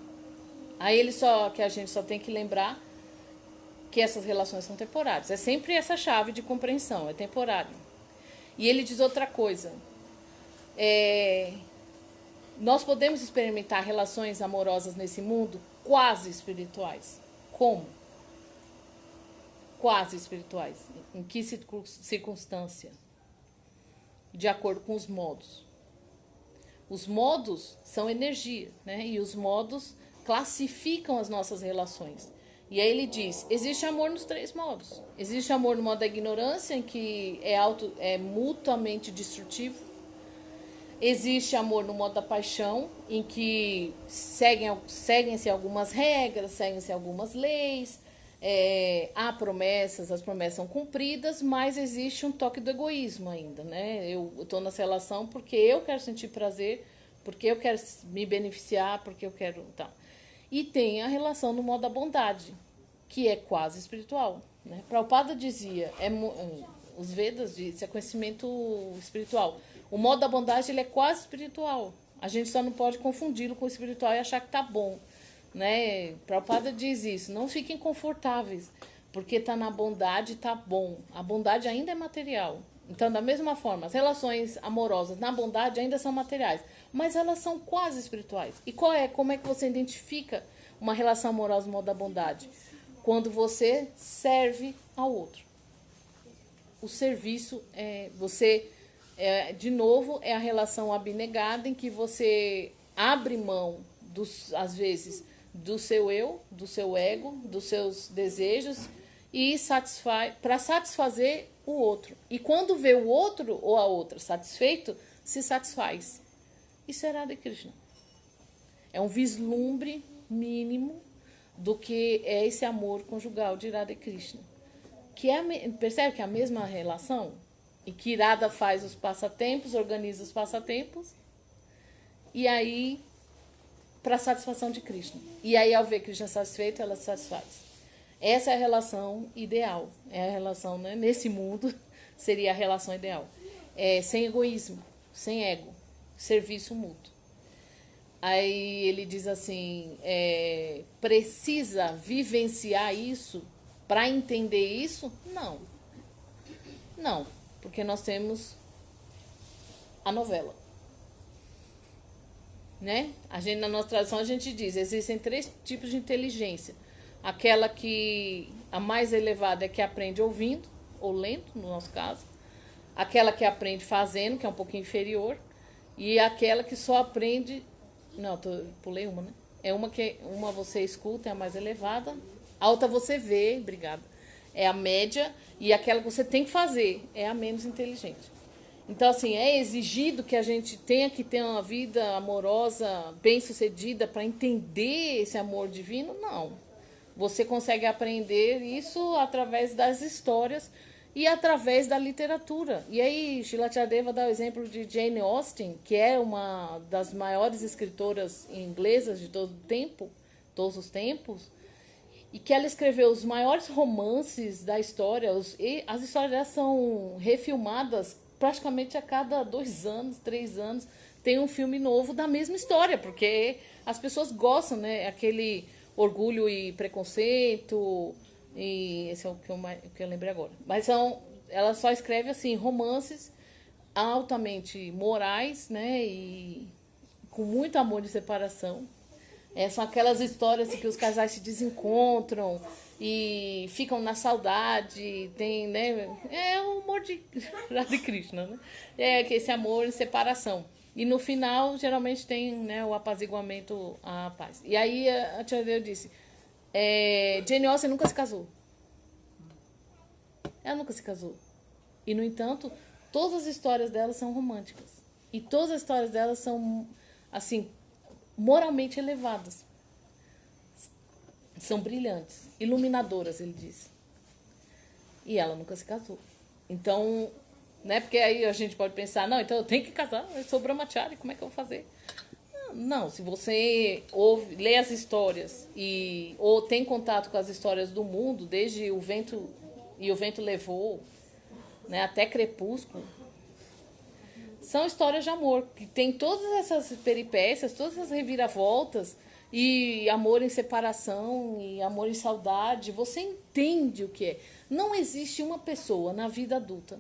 Aí que a gente só tem que lembrar que essas relações são temporárias. É sempre essa chave de compreensão, é temporário. E ele diz outra coisa. Nós podemos experimentar relações amorosas nesse mundo quase espirituais. Como? Quase espirituais. Em que circunstância? De acordo com os modos. Os modos são energia, né? E os modos classificam as nossas relações. E aí ele diz, existe amor nos 3 modos. Existe amor no modo da ignorância, em que é mutuamente destrutivo. Existe amor no modo da paixão, em que seguem-se algumas regras, seguem-se algumas leis, há promessas, as promessas são cumpridas, mas existe um toque do egoísmo ainda, né? Eu estou nessa relação porque eu quero sentir prazer, porque eu quero me beneficiar, porque eu quero... Tá. E tem a relação no modo da bondade, que é quase espiritual. Né? Prabhupada dizia, os Vedas dizem, é conhecimento espiritual. O modo da bondade ele é quase espiritual. A gente só não pode confundi-lo com o espiritual e achar que tá bom. Né? Prabhupada diz isso. Não fiquem confortáveis, porque tá na bondade, tá bom. A bondade ainda é material. Então, da mesma forma, as relações amorosas na bondade ainda são materiais, mas elas são quase espirituais. E como é que você identifica uma relação amorosa no modo da bondade? Quando você serve ao outro. O serviço de novo, é a relação abnegada em que você abre mão, às vezes, do seu eu, do seu ego, dos seus desejos e para satisfazer o outro. E quando vê o outro ou a outra satisfeito, se satisfaz. Isso é Radha Krishna. É um vislumbre mínimo do que é esse amor conjugal de Radha Krishna. Percebe que é a mesma relação? E que Radha faz os passatempos, organiza os passatempos. E aí para a satisfação de Krishna. E aí, ao ver Krishna satisfeito, ela se satisfaz. Essa é a relação ideal. É a relação, né? Nesse mundo, seria a relação ideal. Sem egoísmo, sem ego, serviço mútuo. Aí ele diz assim, precisa vivenciar isso para entender isso? Não. Não, porque nós temos a novela. Né? Na nossa tradição a gente diz, existem 3 tipos de inteligência. Aquela que, a mais elevada é que aprende ouvindo, ou lendo, no nosso caso. Aquela que aprende fazendo, que é um pouquinho inferior. E aquela que só aprende... Não, pulei uma, né? Uma você escuta, é a mais elevada. A outra você vê, obrigada. É a média. E aquela que você tem que fazer é a menos inteligente. Então, assim, é exigido que a gente tenha que ter uma vida amorosa, bem-sucedida, para entender esse amor divino? Não. Você consegue aprender isso através das histórias e através da literatura. E aí, Srila Tyadeva dá o exemplo de Jane Austen, que é uma das maiores escritoras inglesas de todo o tempo, todos os tempos, e que ela escreveu os maiores romances da história. As histórias dela são refilmadas praticamente a cada 2 anos, 3 anos, tem um filme novo da mesma história, porque as pessoas gostam, né? Aquele Orgulho e Preconceito, e esse é o que eu lembrei agora. Mas ela só escreve assim romances altamente morais, né? E com muito amor de separação. São aquelas histórias que os casais se desencontram e ficam na saudade, tem, né? É o amor de Radha Krishna, né? É esse amor em separação. E no final, geralmente tem, né, o apaziguamento, a paz. E aí a tia Deus disse, Jane Austen nunca se casou. Ela nunca se casou. E, no entanto, todas as histórias dela são românticas. E todas as histórias dela são, assim, moralmente elevadas. São brilhantes, iluminadoras, ele diz. E ela nunca se casou. Então, né, porque aí a gente pode pensar, não, então eu tenho que casar, eu sou brahmachari, como é que eu vou fazer? Não, se você lê as histórias ou tem contato com as histórias do mundo, desde o vento levou, né, até Crepúsculo, são histórias de amor, que tem todas essas peripécias, todas essas reviravoltas, e amor em separação, e amor em saudade, você entende o que é. Não existe uma pessoa na vida adulta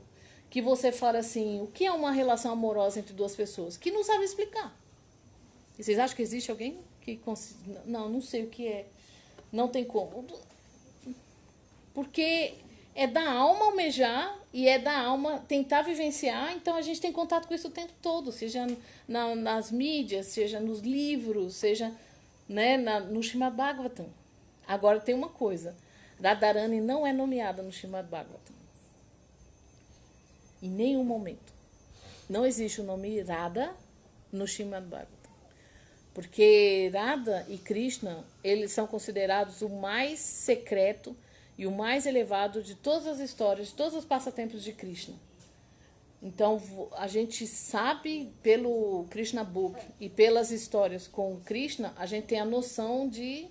que você fala assim, o que é uma relação amorosa entre 2 pessoas, que não sabe explicar. E vocês acham que existe alguém que não sei o que é, não tem como. Porque é da alma almejar e é da alma tentar vivenciar, então a gente tem contato com isso o tempo todo, seja nas mídias, seja nos livros, seja, né, no Srimad Bhagavatam. Agora tem uma coisa, Radharani não é nomeada no Srimad Bhagavatam. Em nenhum momento. Não existe o nome Radha no Srimad Bhagavatam. Porque Radha e Krishna, eles são considerados o mais secreto e o mais elevado de todas as histórias, de todos os passatempos de Krishna. Então, a gente sabe pelo Krishna Book e pelas histórias com Krishna, a gente tem a noção do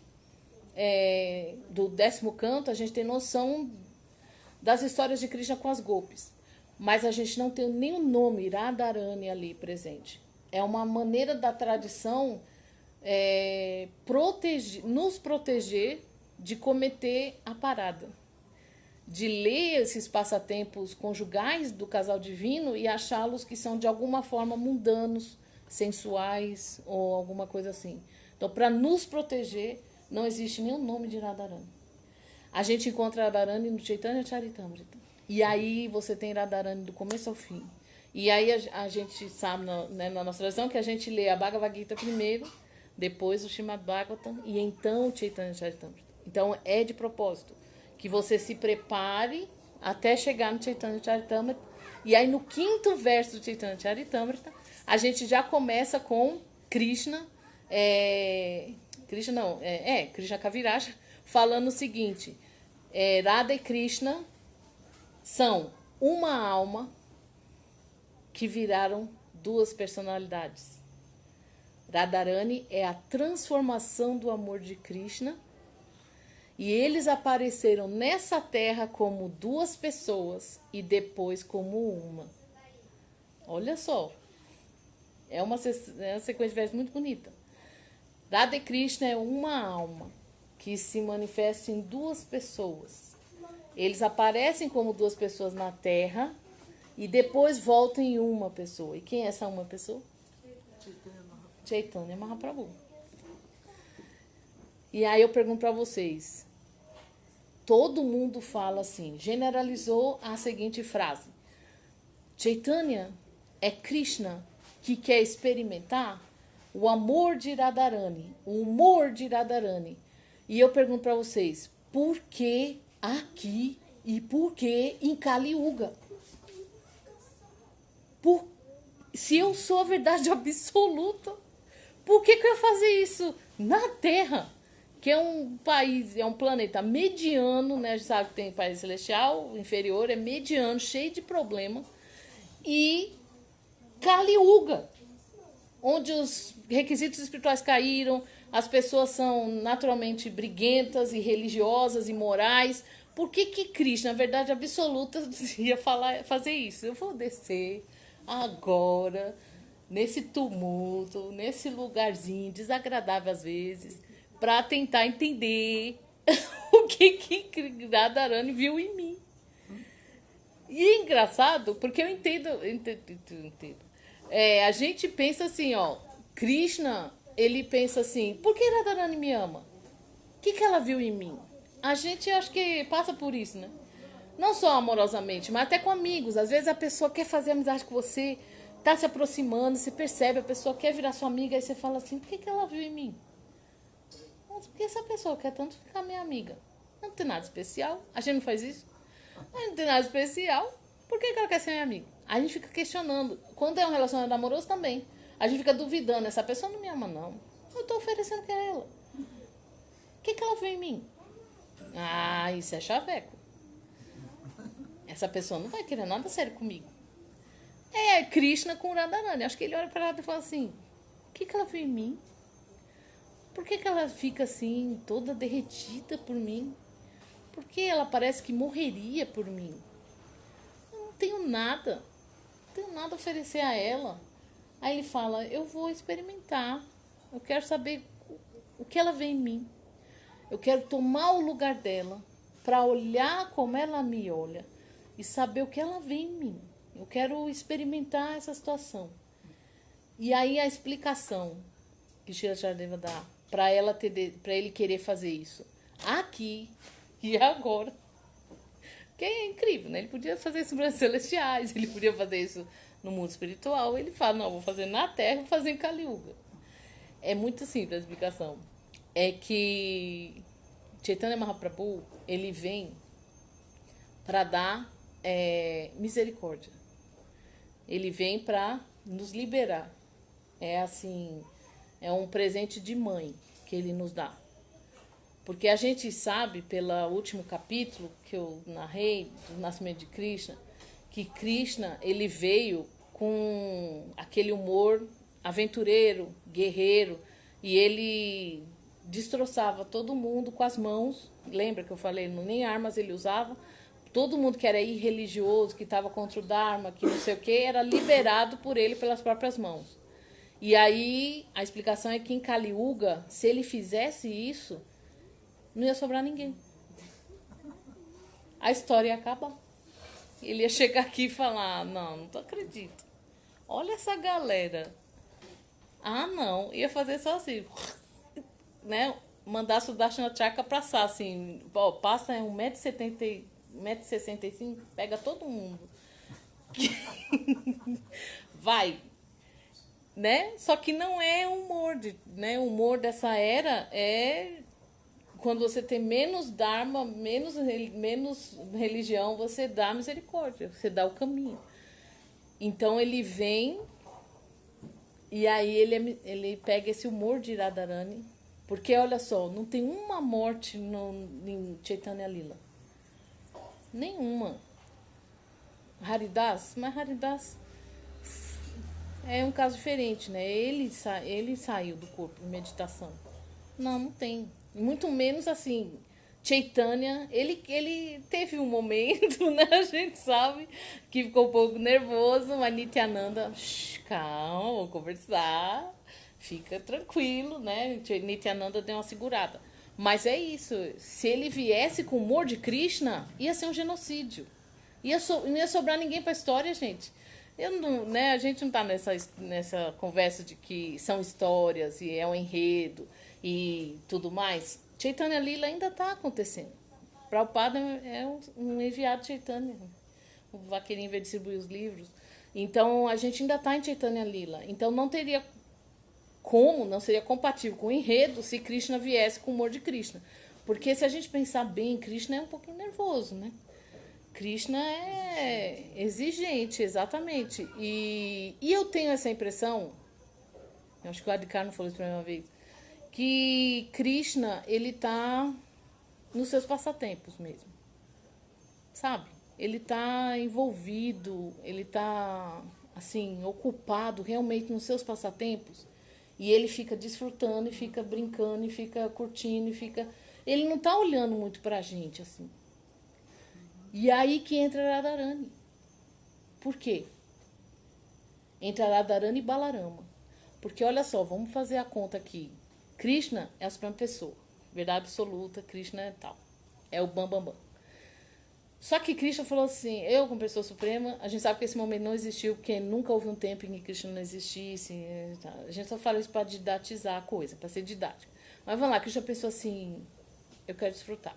10º canto, a gente tem noção das histórias de Krishna com as gopis. Mas a gente não tem nenhum nome Radharani ali presente. É uma maneira da tradição nos proteger de cometer a parada. De ler esses passatempos conjugais do casal divino e achá-los que são de alguma forma mundanos, sensuais ou alguma coisa assim. Então, para nos proteger, não existe nenhum nome de Radharani. A gente encontra Radharani no Chaitanya Charitamrita. E aí você tem Radharani do começo ao fim. E aí a gente sabe, na nossa tradição, que a gente lê a Bhagavad Gita primeiro, depois o Srimad Bhagavatam e então o Chaitanya Charitamrita. Então é de propósito que você se prepare até chegar no Chaitanya Charitamrita. E aí no 5º verso do Chaitanya Charitamrita, a gente já começa com Krishna, Krishna Kaviraja, falando o seguinte, Radha e Krishna são uma alma que viraram 2 personalidades. Radharani é a transformação do amor de Krishna. E eles apareceram nessa terra como duas pessoas e depois como uma. Olha só. É uma sequência de versos muito bonita. Radha e Krishna é uma alma que se manifesta em duas pessoas. Eles aparecem como duas pessoas na terra e depois voltam em uma pessoa. E quem é essa uma pessoa? Chaitanya Mahaprabhu. E aí eu pergunto para vocês. Todo mundo fala assim, generalizou a seguinte frase. Chaitanya é Krishna que quer experimentar o amor de Radharani, o humor de Radharani. E eu pergunto para vocês, por que aqui e por que em Kali Yuga? Se eu sou a verdade absoluta, por que eu ia fazer isso na Terra? Que é um país, é um planeta mediano, né? A gente sabe que tem país celestial, inferior, é mediano, cheio de problema. E Kali Yuga, onde os requisitos espirituais caíram, as pessoas são naturalmente briguentas e religiosas e morais. Por que Krishna, na verdade absoluta, ia fazer isso? Eu vou descer agora, nesse tumulto, nesse lugarzinho desagradável às vezes, para tentar entender o que Radharani viu em mim. E é engraçado, porque eu entendo. A gente pensa assim, ó, Krishna, ele pensa assim, por que Radharani me ama? O que ela viu em mim? A gente acho que passa por isso, né? Não só amorosamente, mas até com amigos. Às vezes a pessoa quer fazer amizade com você, tá se aproximando, você percebe, a pessoa quer virar sua amiga, aí você fala assim, por que ela viu em mim? Mas por que essa pessoa quer tanto ficar minha amiga? Não tem nada especial. A gente não faz isso? Não tem nada especial. Por que ela quer ser minha amiga? A gente fica questionando. Quando é um relacionamento amoroso também. A gente fica duvidando. Essa pessoa não me ama, não. Eu tô oferecendo pra ela. O que ela viu em mim? Ah, isso é chaveco. Essa pessoa não vai querer nada sério comigo. É Krishna com Radharani. Acho que ele olha pra ela e fala assim, o que ela viu em mim? Por que ela fica assim, toda derretida por mim? Por que ela parece que morreria por mim? Eu não tenho nada a oferecer a ela. Aí ele fala, eu vou experimentar. Eu quero saber o que ela vê em mim. Eu quero tomar o lugar dela para olhar como ela me olha e saber o que ela vê em mim. Eu quero experimentar essa situação. E aí a explicação que Shila Shardeva dá para ele querer fazer isso aqui e agora, que é incrível, né? Ele podia fazer isso nos celestiais, ele podia fazer isso no mundo espiritual. Ele fala, não, vou fazer na Terra, vou fazer em Kali Yuga. É muito simples a explicação. É que Chaitanya Mahaprabhu, ele vem para dar misericórdia. Ele vem para nos liberar. É assim, é um presente de mãe que ele nos dá. Porque a gente sabe, pelo último capítulo que eu narrei, do nascimento de Krishna, que Krishna, ele veio com aquele humor aventureiro, guerreiro, e ele destroçava todo mundo com as mãos. Lembra que eu falei, nem armas ele usava. Todo mundo que era irreligioso, que estava contra o Dharma, que não sei o que, era liberado por ele pelas próprias mãos. E aí, a explicação é que em Kali Yuga, se ele fizesse isso, não ia sobrar ninguém. A história ia acabar. Ele ia chegar aqui e falar, não acredito. Olha essa galera. Ah, não. Ia fazer só assim, né? Mandar Sudarshana Chakra passar assim, ó, passa 1,70m, 1,65m, pega todo mundo. Vai. Né? Só que não é humor, né? O humor dessa era é quando você tem menos dharma, menos religião, você dá misericórdia, você dá o caminho. Então ele vem e aí ele pega esse humor de Radharani, porque olha só, não tem uma morte em Chaitanya Lila. Nenhuma. Haridas, mas Haridas é um caso diferente, né? Ele saiu do corpo em meditação. Não tem. Muito menos assim. Chaitanya, ele teve um momento, né? A gente sabe que ficou um pouco nervoso, mas Nityananda, calma, vou conversar, fica tranquilo, né? Nityananda deu uma segurada. Mas é isso, se ele viesse com o humor de Krishna, ia ser um genocídio. Não ia sobrar ninguém pra história, gente. Eu não, né, a gente não tá nessa conversa de que são histórias e é um enredo e tudo mais. Chaitanya Lila ainda está acontecendo. Prabhupada é um enviado de Chaitanya. O vaqueirinho veio distribuir os livros. Então, a gente ainda está em Chaitanya Lila. Então, não seria compatível com o enredo se Krishna viesse com o humor de Krishna. Porque se a gente pensar bem, Krishna é um pouquinho nervoso, né? Krishna é exigente, exatamente. E eu tenho essa impressão, eu acho que o Adhikar falou isso pra mim uma vez, que Krishna, ele tá nos seus passatempos mesmo, sabe? Ele tá envolvido, ele tá, assim, ocupado realmente nos seus passatempos. E ele fica desfrutando, e fica brincando, e fica curtindo, e fica... Ele não tá olhando muito pra gente, assim. E aí que entra Radharani. Por quê? Entra Radharani e Balarama. Porque olha só, vamos fazer a conta aqui. Krishna é a suprema pessoa. Verdade absoluta, Krishna é tal. É o Bam. Só que Krishna falou assim, eu como pessoa suprema, a gente sabe que esse momento não existiu, porque nunca houve um tempo em que Krishna não existisse. A gente só fala isso para didatizar a coisa, para ser didático. Mas vamos lá, Krishna pensou assim, eu quero desfrutar.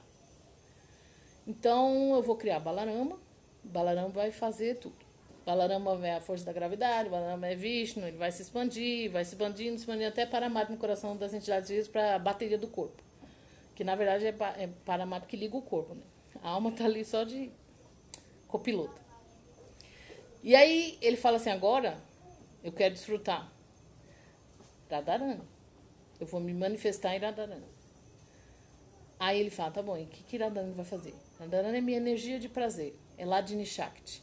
Então eu vou criar Balarama. Balarama vai fazer tudo. Balarama é a força da gravidade, Balarama é Vishnu, ele vai se expandir, vai se expandindo até Paramatma no coração das entidades vivas para a bateria do corpo. Que na verdade é Paramatma que liga o corpo, né? A alma está ali só de copiloto. E aí ele fala assim, agora eu quero desfrutar Radharani. Eu vou me manifestar em Radharani. Aí ele fala, tá bom, e o que Radharani vai fazer? Radharani é minha energia de prazer, é Ladini Shakti.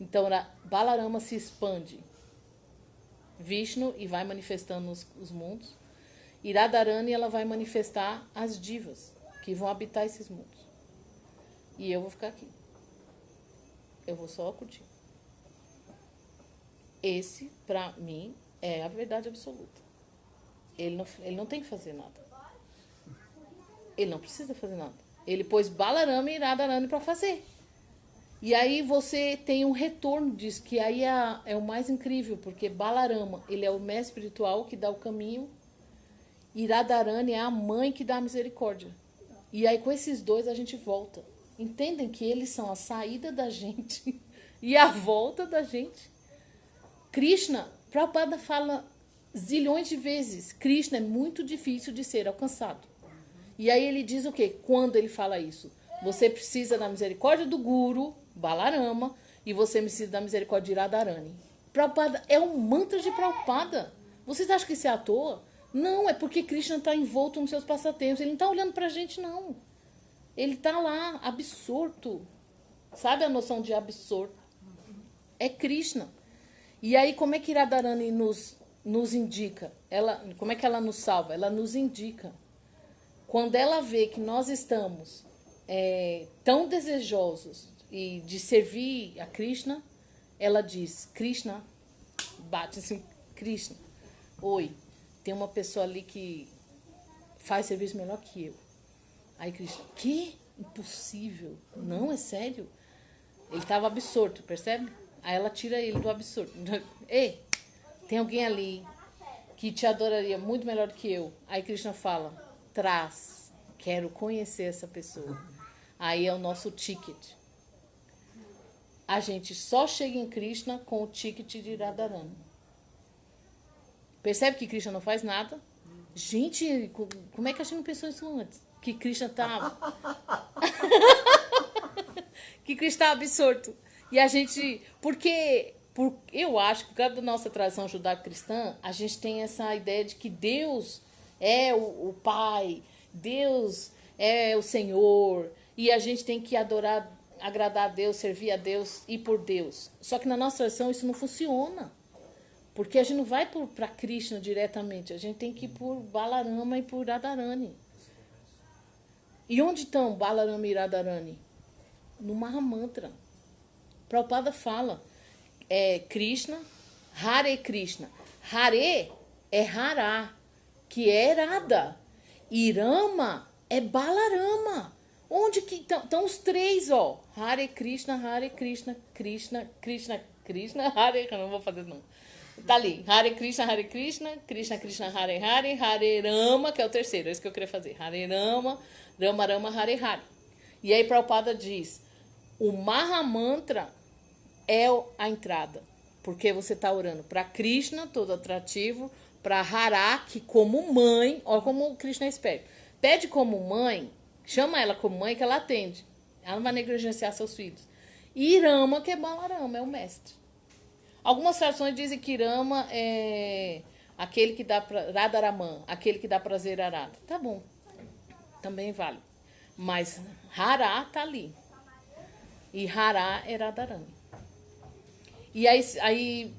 Então Balarama se expande Vishnu e vai manifestando os mundos. E Radharani ela vai manifestar as divas que vão habitar esses mundos. E eu vou ficar aqui. Eu vou só curtir. Esse, pra mim, é a verdade absoluta. Ele não tem que fazer nada. Ele não precisa fazer nada. Ele pôs Balarama e Radharani para fazer. E aí você tem um retorno disso, que aí é o mais incrível, porque Balarama, ele é o mestre espiritual que dá o caminho, e Radharani é a mãe que dá a misericórdia. E aí com esses dois a gente volta. Entendem que eles são a saída da gente e a volta da gente. Krishna, Prabhupada fala zilhões de vezes, Krishna é muito difícil de ser alcançado. E aí ele diz o quê? Quando ele fala isso? Você precisa da misericórdia do Guru, Balarama, e você precisa da misericórdia de Radharani. Prabhupada é um mantra de Prabhupada. Vocês acham que isso é à toa? Não, é porque Krishna está envolto nos seus passatempos. Ele não está olhando pra gente, não. Ele está lá, absorto. Sabe a noção de absorto? É Krishna. E aí, como é que Radharani nos indica? Como é que ela nos salva? Ela nos indica. Quando ela vê que nós estamos tão desejosos de servir a Krishna, ela diz, Krishna, bate assim, Krishna, oi, tem uma pessoa ali que faz serviço melhor que eu. Aí Krishna, que? Impossível. Não, é sério? Ele estava absorto, percebe? Aí ela tira ele do absorto. Ei, tem alguém ali que te adoraria muito melhor do que eu. Aí Krishna fala, traz, quero conhecer essa pessoa. Aí é o nosso ticket. A gente só chega em Krishna com o ticket de Radharani. Percebe que Krishna não faz nada? Gente, como é que a gente não pensou isso antes? Que Krishna tá... que Krishna tá absorto. E a gente... Porque eu acho que por causa da nossa tradição judaico-cristã, a gente tem essa ideia de que Deus é o Pai, Deus é o Senhor, e a gente tem que adorar, agradar a Deus, servir a Deus e por Deus. Só que na nossa tradição isso não funciona. Porque a gente não vai para Krishna diretamente, a gente tem que ir por Balarama e por Radharani. E onde estão Balarama e Radharani? No Mahamantra. Prabhupada fala, Krishna, Hare Krishna. Hare é Hara, que é Radha. E Rama é Balarama. Onde que estão os três, ó? Hare Krishna, Krishna, Krishna, Hare... Eu não vou fazer não. Tá ali. Hare Krishna, Krishna Krishna, Hare Hare, Hare Rama, que é o terceiro. É isso que eu queria fazer. Hare Rama, Rama Rama, Hare Hare. E aí Prabhupada diz, o Mahamantra é a entrada. Porque você está orando para Krishna, todo atrativo, para Hara, que como mãe, olha como o Krishna é esperto. Pede como mãe, chama ela como mãe que ela atende. Ela não vai negligenciar seus filhos. E Rama, que é Balarama, é o mestre. Algumas traduções dizem que Rama é aquele que dá pra, Radharaman, aquele que dá prazer a Radha. Tá bom, também vale. Mas Hara tá ali. E Hara é Radharani. E aí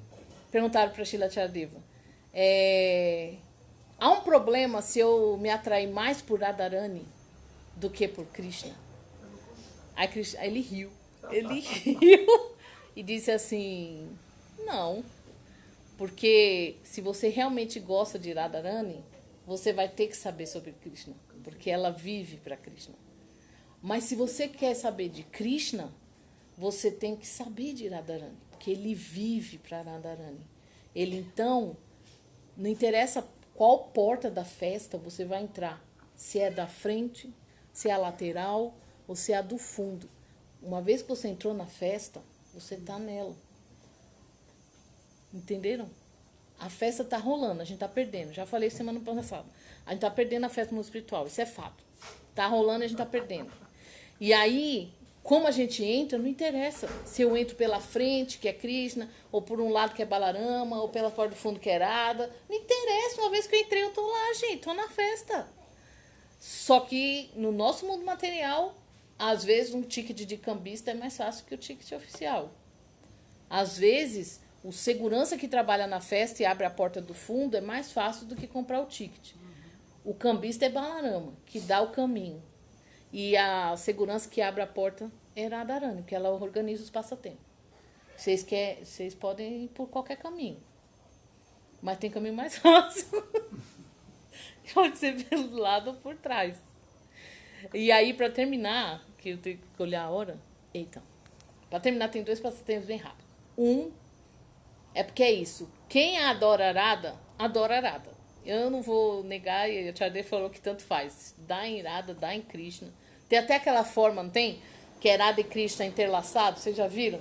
perguntaram para Srila Charadeva, há um problema se eu me atrair mais por Radharani do que por Krishna? Aí ele riu. Ele riu e disse assim, não, porque se você realmente gosta de Radharani, você vai ter que saber sobre Krishna, porque ela vive para Krishna. Mas se você quer saber de Krishna, você tem que saber de Radharani, porque ele vive para Radharani. Ele então, não interessa qual porta da festa você vai entrar, se é da frente, se é a lateral ou se é a do fundo. Uma vez que você entrou na festa, você está nela. Entenderam? A festa está rolando, a gente está perdendo. Já falei semana passada. A gente está perdendo a festa mundo espiritual, isso é fato. Está rolando e a gente está perdendo. E aí, como a gente entra, não interessa se eu entro pela frente, que é Krishna, ou por um lado que é Balarama, ou pela porta do fundo que é Radha. Não interessa, uma vez que eu entrei, eu estou lá, gente, estou na festa. Só que no nosso mundo material, às vezes um ticket de cambista é mais fácil que o ticket oficial. Às vezes, o segurança que trabalha na festa e abre a porta do fundo é mais fácil do que comprar o ticket. O cambista é Balarama, que dá o caminho. E a segurança que abre a porta é Radharani, que ela organiza os passatempos. Vocês podem ir por qualquer caminho. Mas tem caminho mais fácil. Pode ser pelo lado ou por trás. E aí, para terminar, que eu tenho que olhar a hora. Eita. Para terminar, tem 2 passatempos bem rápidos. É porque é isso. Quem adora Radha, adora Radha. Eu não vou negar, e a Charadeva falou que tanto faz. Dá em Radha, dá em Krishna. Tem até aquela forma, não tem? Que é Radha e Krishna interlaçados, vocês já viram?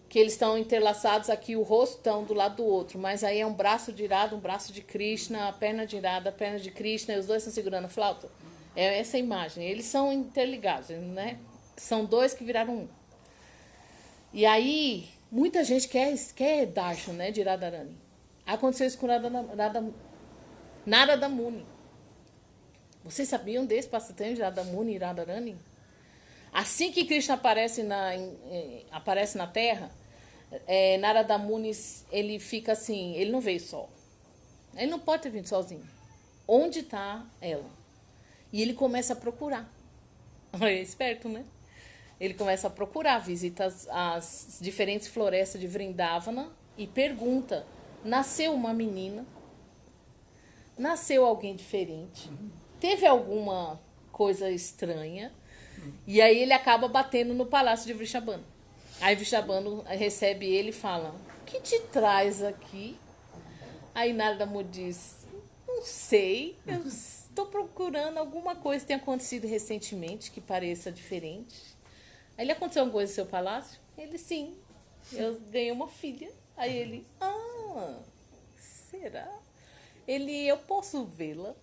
Que eles estão interlaçados aqui, o rosto estão do lado do outro. Mas aí é um braço de Radha, um braço de Krishna, a perna de Radha, a perna de Krishna, e os dois estão segurando a flauta. É essa imagem. Eles são interligados, né? São 2 que viraram 1. E aí, muita gente quer darshan, né, de Radharani. Aconteceu isso com Narada Muni. Vocês sabiam desse passatempo de Narada Muni e Radharani? Assim que Krishna aparece na Terra, Narada Muni, ele fica assim, ele não veio só. Ele não pode ter vindo sozinho. Onde está ela? E ele começa a procurar. É esperto, né? Ele começa a procurar, visita as diferentes florestas de Vrindavana e pergunta, nasceu uma menina? Nasceu alguém diferente? Teve alguma coisa estranha? E aí ele acaba batendo no palácio de Vrishabhanu. Aí Vrishabhanu recebe ele e fala, o que te traz aqui? Aí Narada Muni diz, não sei, eu estou procurando alguma coisa que tenha acontecido recentemente que pareça diferente. Aí ele, aconteceu alguma coisa no seu palácio? Ele, sim, eu ganhei uma filha. Aí ele, será? Ele, eu posso vê-la?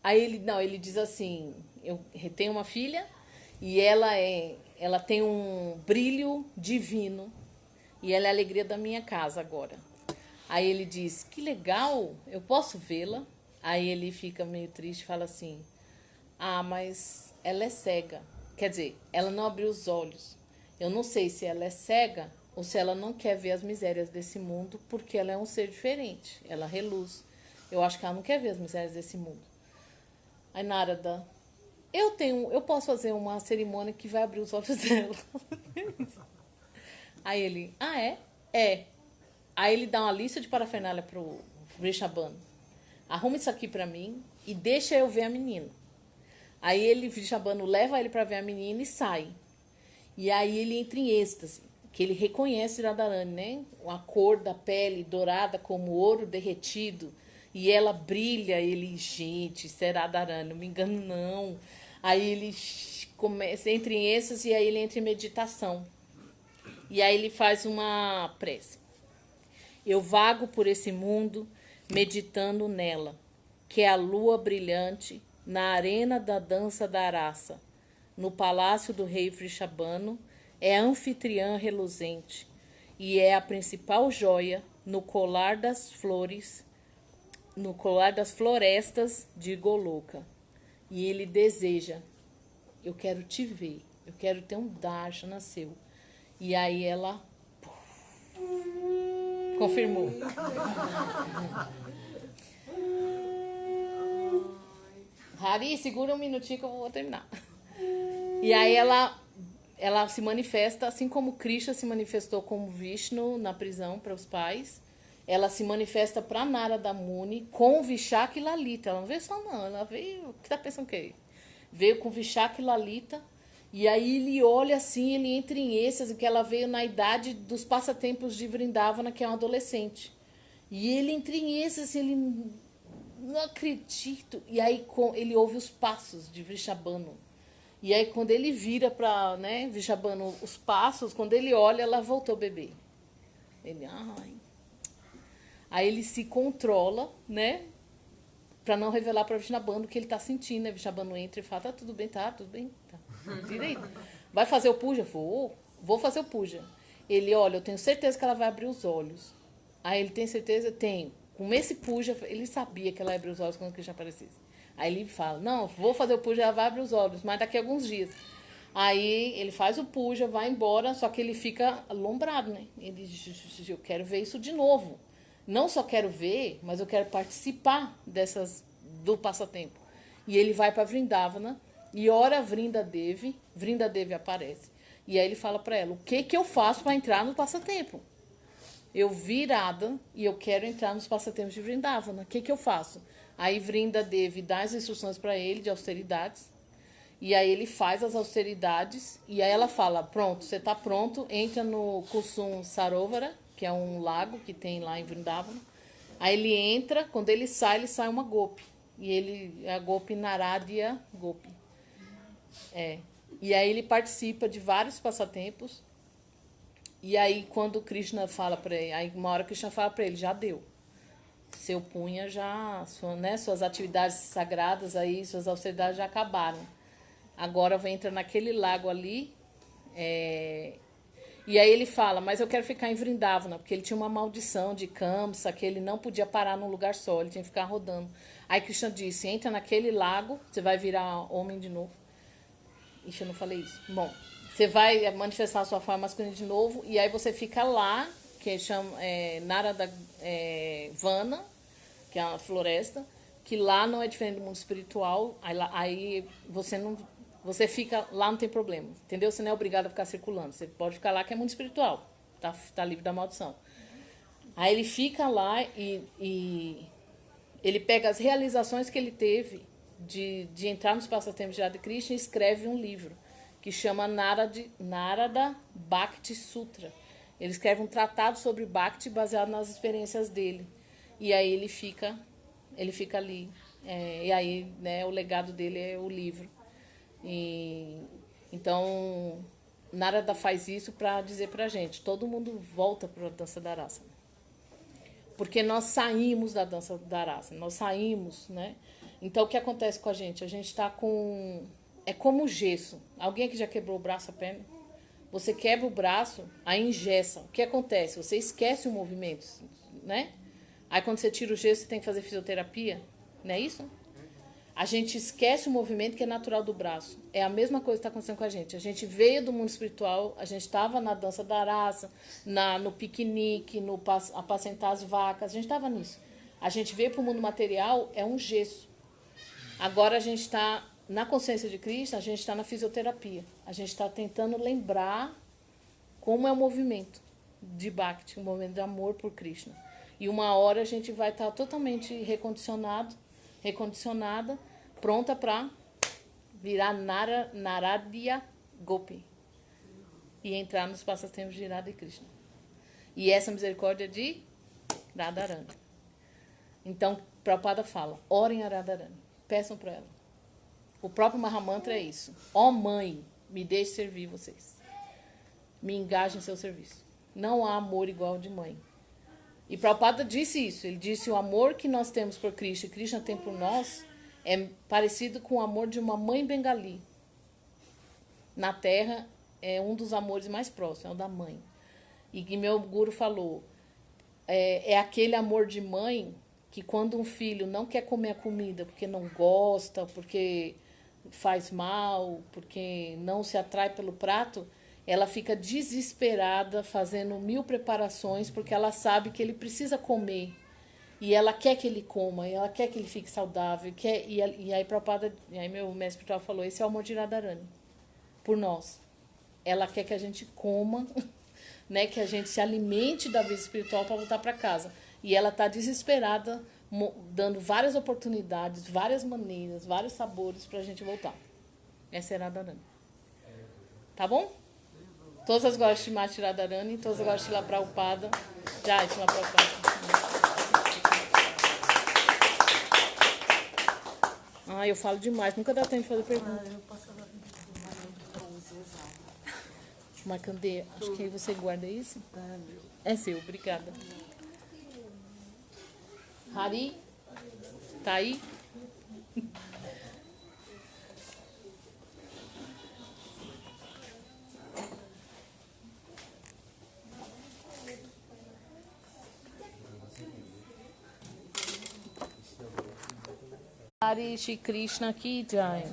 Aí ele diz assim, eu tenho uma filha e ela tem um brilho divino e ela é a alegria da minha casa agora. Aí ele diz, que legal, eu posso vê-la? Aí ele fica meio triste e fala assim, mas ela é cega. Quer dizer, ela não abriu os olhos. Eu não sei se ela é cega ou ou se ela não quer ver as misérias desse mundo, porque ela é um ser diferente, ela reluz. Eu acho que ela não quer ver as misérias desse mundo. Aí Narada, eu posso fazer uma cerimônia que vai abrir os olhos dela. Aí ele, é? É. Aí ele dá uma lista de parafernália pro Vrishabhanu. Arruma isso aqui pra mim e deixa eu ver a menina. Aí ele, Vrishabhanu, leva ele pra ver a menina e sai. E aí ele entra em êxtase, que ele reconhece Radharani, né? A cor da pele dourada como ouro derretido. E ela brilha, ele, gente, isso é Radharani, não me engano não. Aí ele entra em êxtase e aí ele entra em meditação. E aí ele faz uma prece. Eu vago por esse mundo, meditando nela, que é a lua brilhante na arena da dança da araça. No palácio do rei Vrishabhanu, é anfitriã reluzente e é a principal joia no colar das flores, no colar das florestas de Goloka. E ele deseja, eu quero te ver, eu quero ter um darshana seu. E aí ela confirmou. Hari, segura um minutinho que eu vou terminar. E aí ela se manifesta, assim como Krishna se manifestou como Vishnu na prisão para os pais. Ela se manifesta para Narada Muni com Vishaka e Lalita. Ela não veio só não, ela veio... O que tá pensando que é? Veio com Vishaka e Lalita. E aí ele olha assim, ele entra em êxtase, que ela veio na idade dos passatempos de Vrindavana, que é um adolescente. E ele entra em êxtase, ele... Não acredito. E aí ele ouve os passos de Vrishabhanu. E aí quando ele vira para, né, Vrishabhanu, os passos, quando ele olha, ela voltou a beber. Ele, ai... Aí ele se controla, né? Pra não revelar pra Vrishabhanu o que ele tá sentindo, né? Vrishabhanu entra e fala, tá tudo bem, tá. Direito. Vai fazer o puja? Vou fazer o puja. Ele, olha, eu tenho certeza que ela vai abrir os olhos. Aí ele tem certeza? Tenho. Com esse puja, ele sabia que ela ia abrir os olhos quando o Krishna aparecesse. Aí ele fala, não, vou fazer o puja, ela vai abrir os olhos, mas daqui a alguns dias. Aí ele faz o puja, vai embora, só que ele fica alombrado, né? Ele diz, eu quero ver isso de novo. Não só quero ver, mas eu quero participar do passatempo. E ele vai para Vrindavana e ora Vrindadevi aparece. E aí ele fala para ela, o que eu faço para entrar no passatempo? Eu vi Radha e eu quero entrar nos passatempos de Vrindavana. O que eu faço? Aí Vrindadevi dá as instruções para ele de austeridades. E aí ele faz as austeridades. E aí ela fala, pronto, você está pronto, entra no Kusum Sarovara, que é um lago que tem lá em Vrindavana. Aí ele entra, quando ele sai uma Gopi. E ele é a Gopi Naradya Gopi. E aí ele participa de vários passatempos. E aí quando Krishna fala para ele, aí uma hora Krishna fala para ele, já deu. Seu punha já, suas atividades sagradas aí, suas austeridades já acabaram. Agora vai entrar naquele lago ali. E aí ele fala, mas eu quero ficar em Vrindavana, porque ele tinha uma maldição de Kamsa, que ele não podia parar num lugar só, ele tinha que ficar rodando. Aí Krishna disse, entra naquele lago, você vai virar homem de novo. Ixi, eu não falei isso. Bom, você vai manifestar a sua forma masculina de novo, e aí você fica lá, que chama Narada Vana, que é uma floresta, que lá não é diferente do mundo espiritual, aí você fica lá, não tem problema, entendeu? Você não é obrigado a ficar circulando, você pode ficar lá que é mundo espiritual, tá livre da maldição. Aí ele fica lá e ele pega as realizações que ele teve de entrar nos passatempos de Radha Krishna e escreve um livro que chama Narada Bhakti Sutra. Ele escreve um tratado sobre Bhakti baseado nas experiências dele. E aí ele fica ali. E aí, né, o legado dele é o livro. Então, Narada faz isso para dizer pra gente, todo mundo volta para a dança da raça. Porque nós saímos da dança da raça, nós saímos, né? Então, o que acontece com a gente? A gente está com... É como gesso. Alguém aqui já quebrou o braço, a perna? Você quebra o braço, aí engessa. O que acontece? Você esquece o movimento, né? Aí, quando você tira o gesso, você tem que fazer fisioterapia, não é isso? A gente esquece o movimento que é natural do braço. É a mesma coisa que está acontecendo com a gente. A gente veio do mundo espiritual, a gente estava na dança da araça, no piquenique, no apacentar as vacas, a gente estava nisso. A gente veio para o mundo material, é um gesso. Agora a gente está na consciência de Cristo, a gente está na fisioterapia. A gente está tentando lembrar como é o movimento de Bhakti, o movimento de amor por Krishna. E uma hora a gente vai estar totalmente recondicionada, pronta para virar Naradya Gopi e entrar nos passatempos de Radha e Krishna. E essa misericórdia de Radharani. Então, Prabhupada fala, orem a Radharani, peçam para ela. O próprio Mahamantra é isso. Ó mãe, me deixe servir vocês. Me engaje em seu serviço. Não há amor igual ao de mãe. E Prabhupada disse isso. Ele disse o amor que nós temos por Krishna e Krishna tem por nós é parecido com o amor de uma mãe bengali. Na Terra é um dos amores mais próximos, é o da mãe. E que meu guru falou, é aquele amor de mãe que quando um filho não quer comer a comida porque não gosta, porque faz mal, porque não se atrai pelo prato, ela fica desesperada fazendo 1000 preparações porque ela sabe que ele precisa comer. E ela quer que ele coma, e ela quer que ele fique saudável. E aí, Prabhupada, e aí meu mestre espiritual falou, esse é o amor de Radharani, por nós. Ela quer que a gente coma, né, que a gente se alimente da vida espiritual para voltar para casa. E ela está desesperada, dando várias oportunidades, várias maneiras, vários sabores para a gente voltar. Essa é Radharani. Tá bom? Todas gostam de Mati Radharani, todas gostam de La Prabhupada. Já, de La Prabhupada. Eu falo demais, nunca dá tempo de fazer pergunta. Eu passava 11 exato. Marcandeia, acho que aí você guarda isso. É seu, obrigada. Hari, tá aí? Hari Shri Krishna ki jai.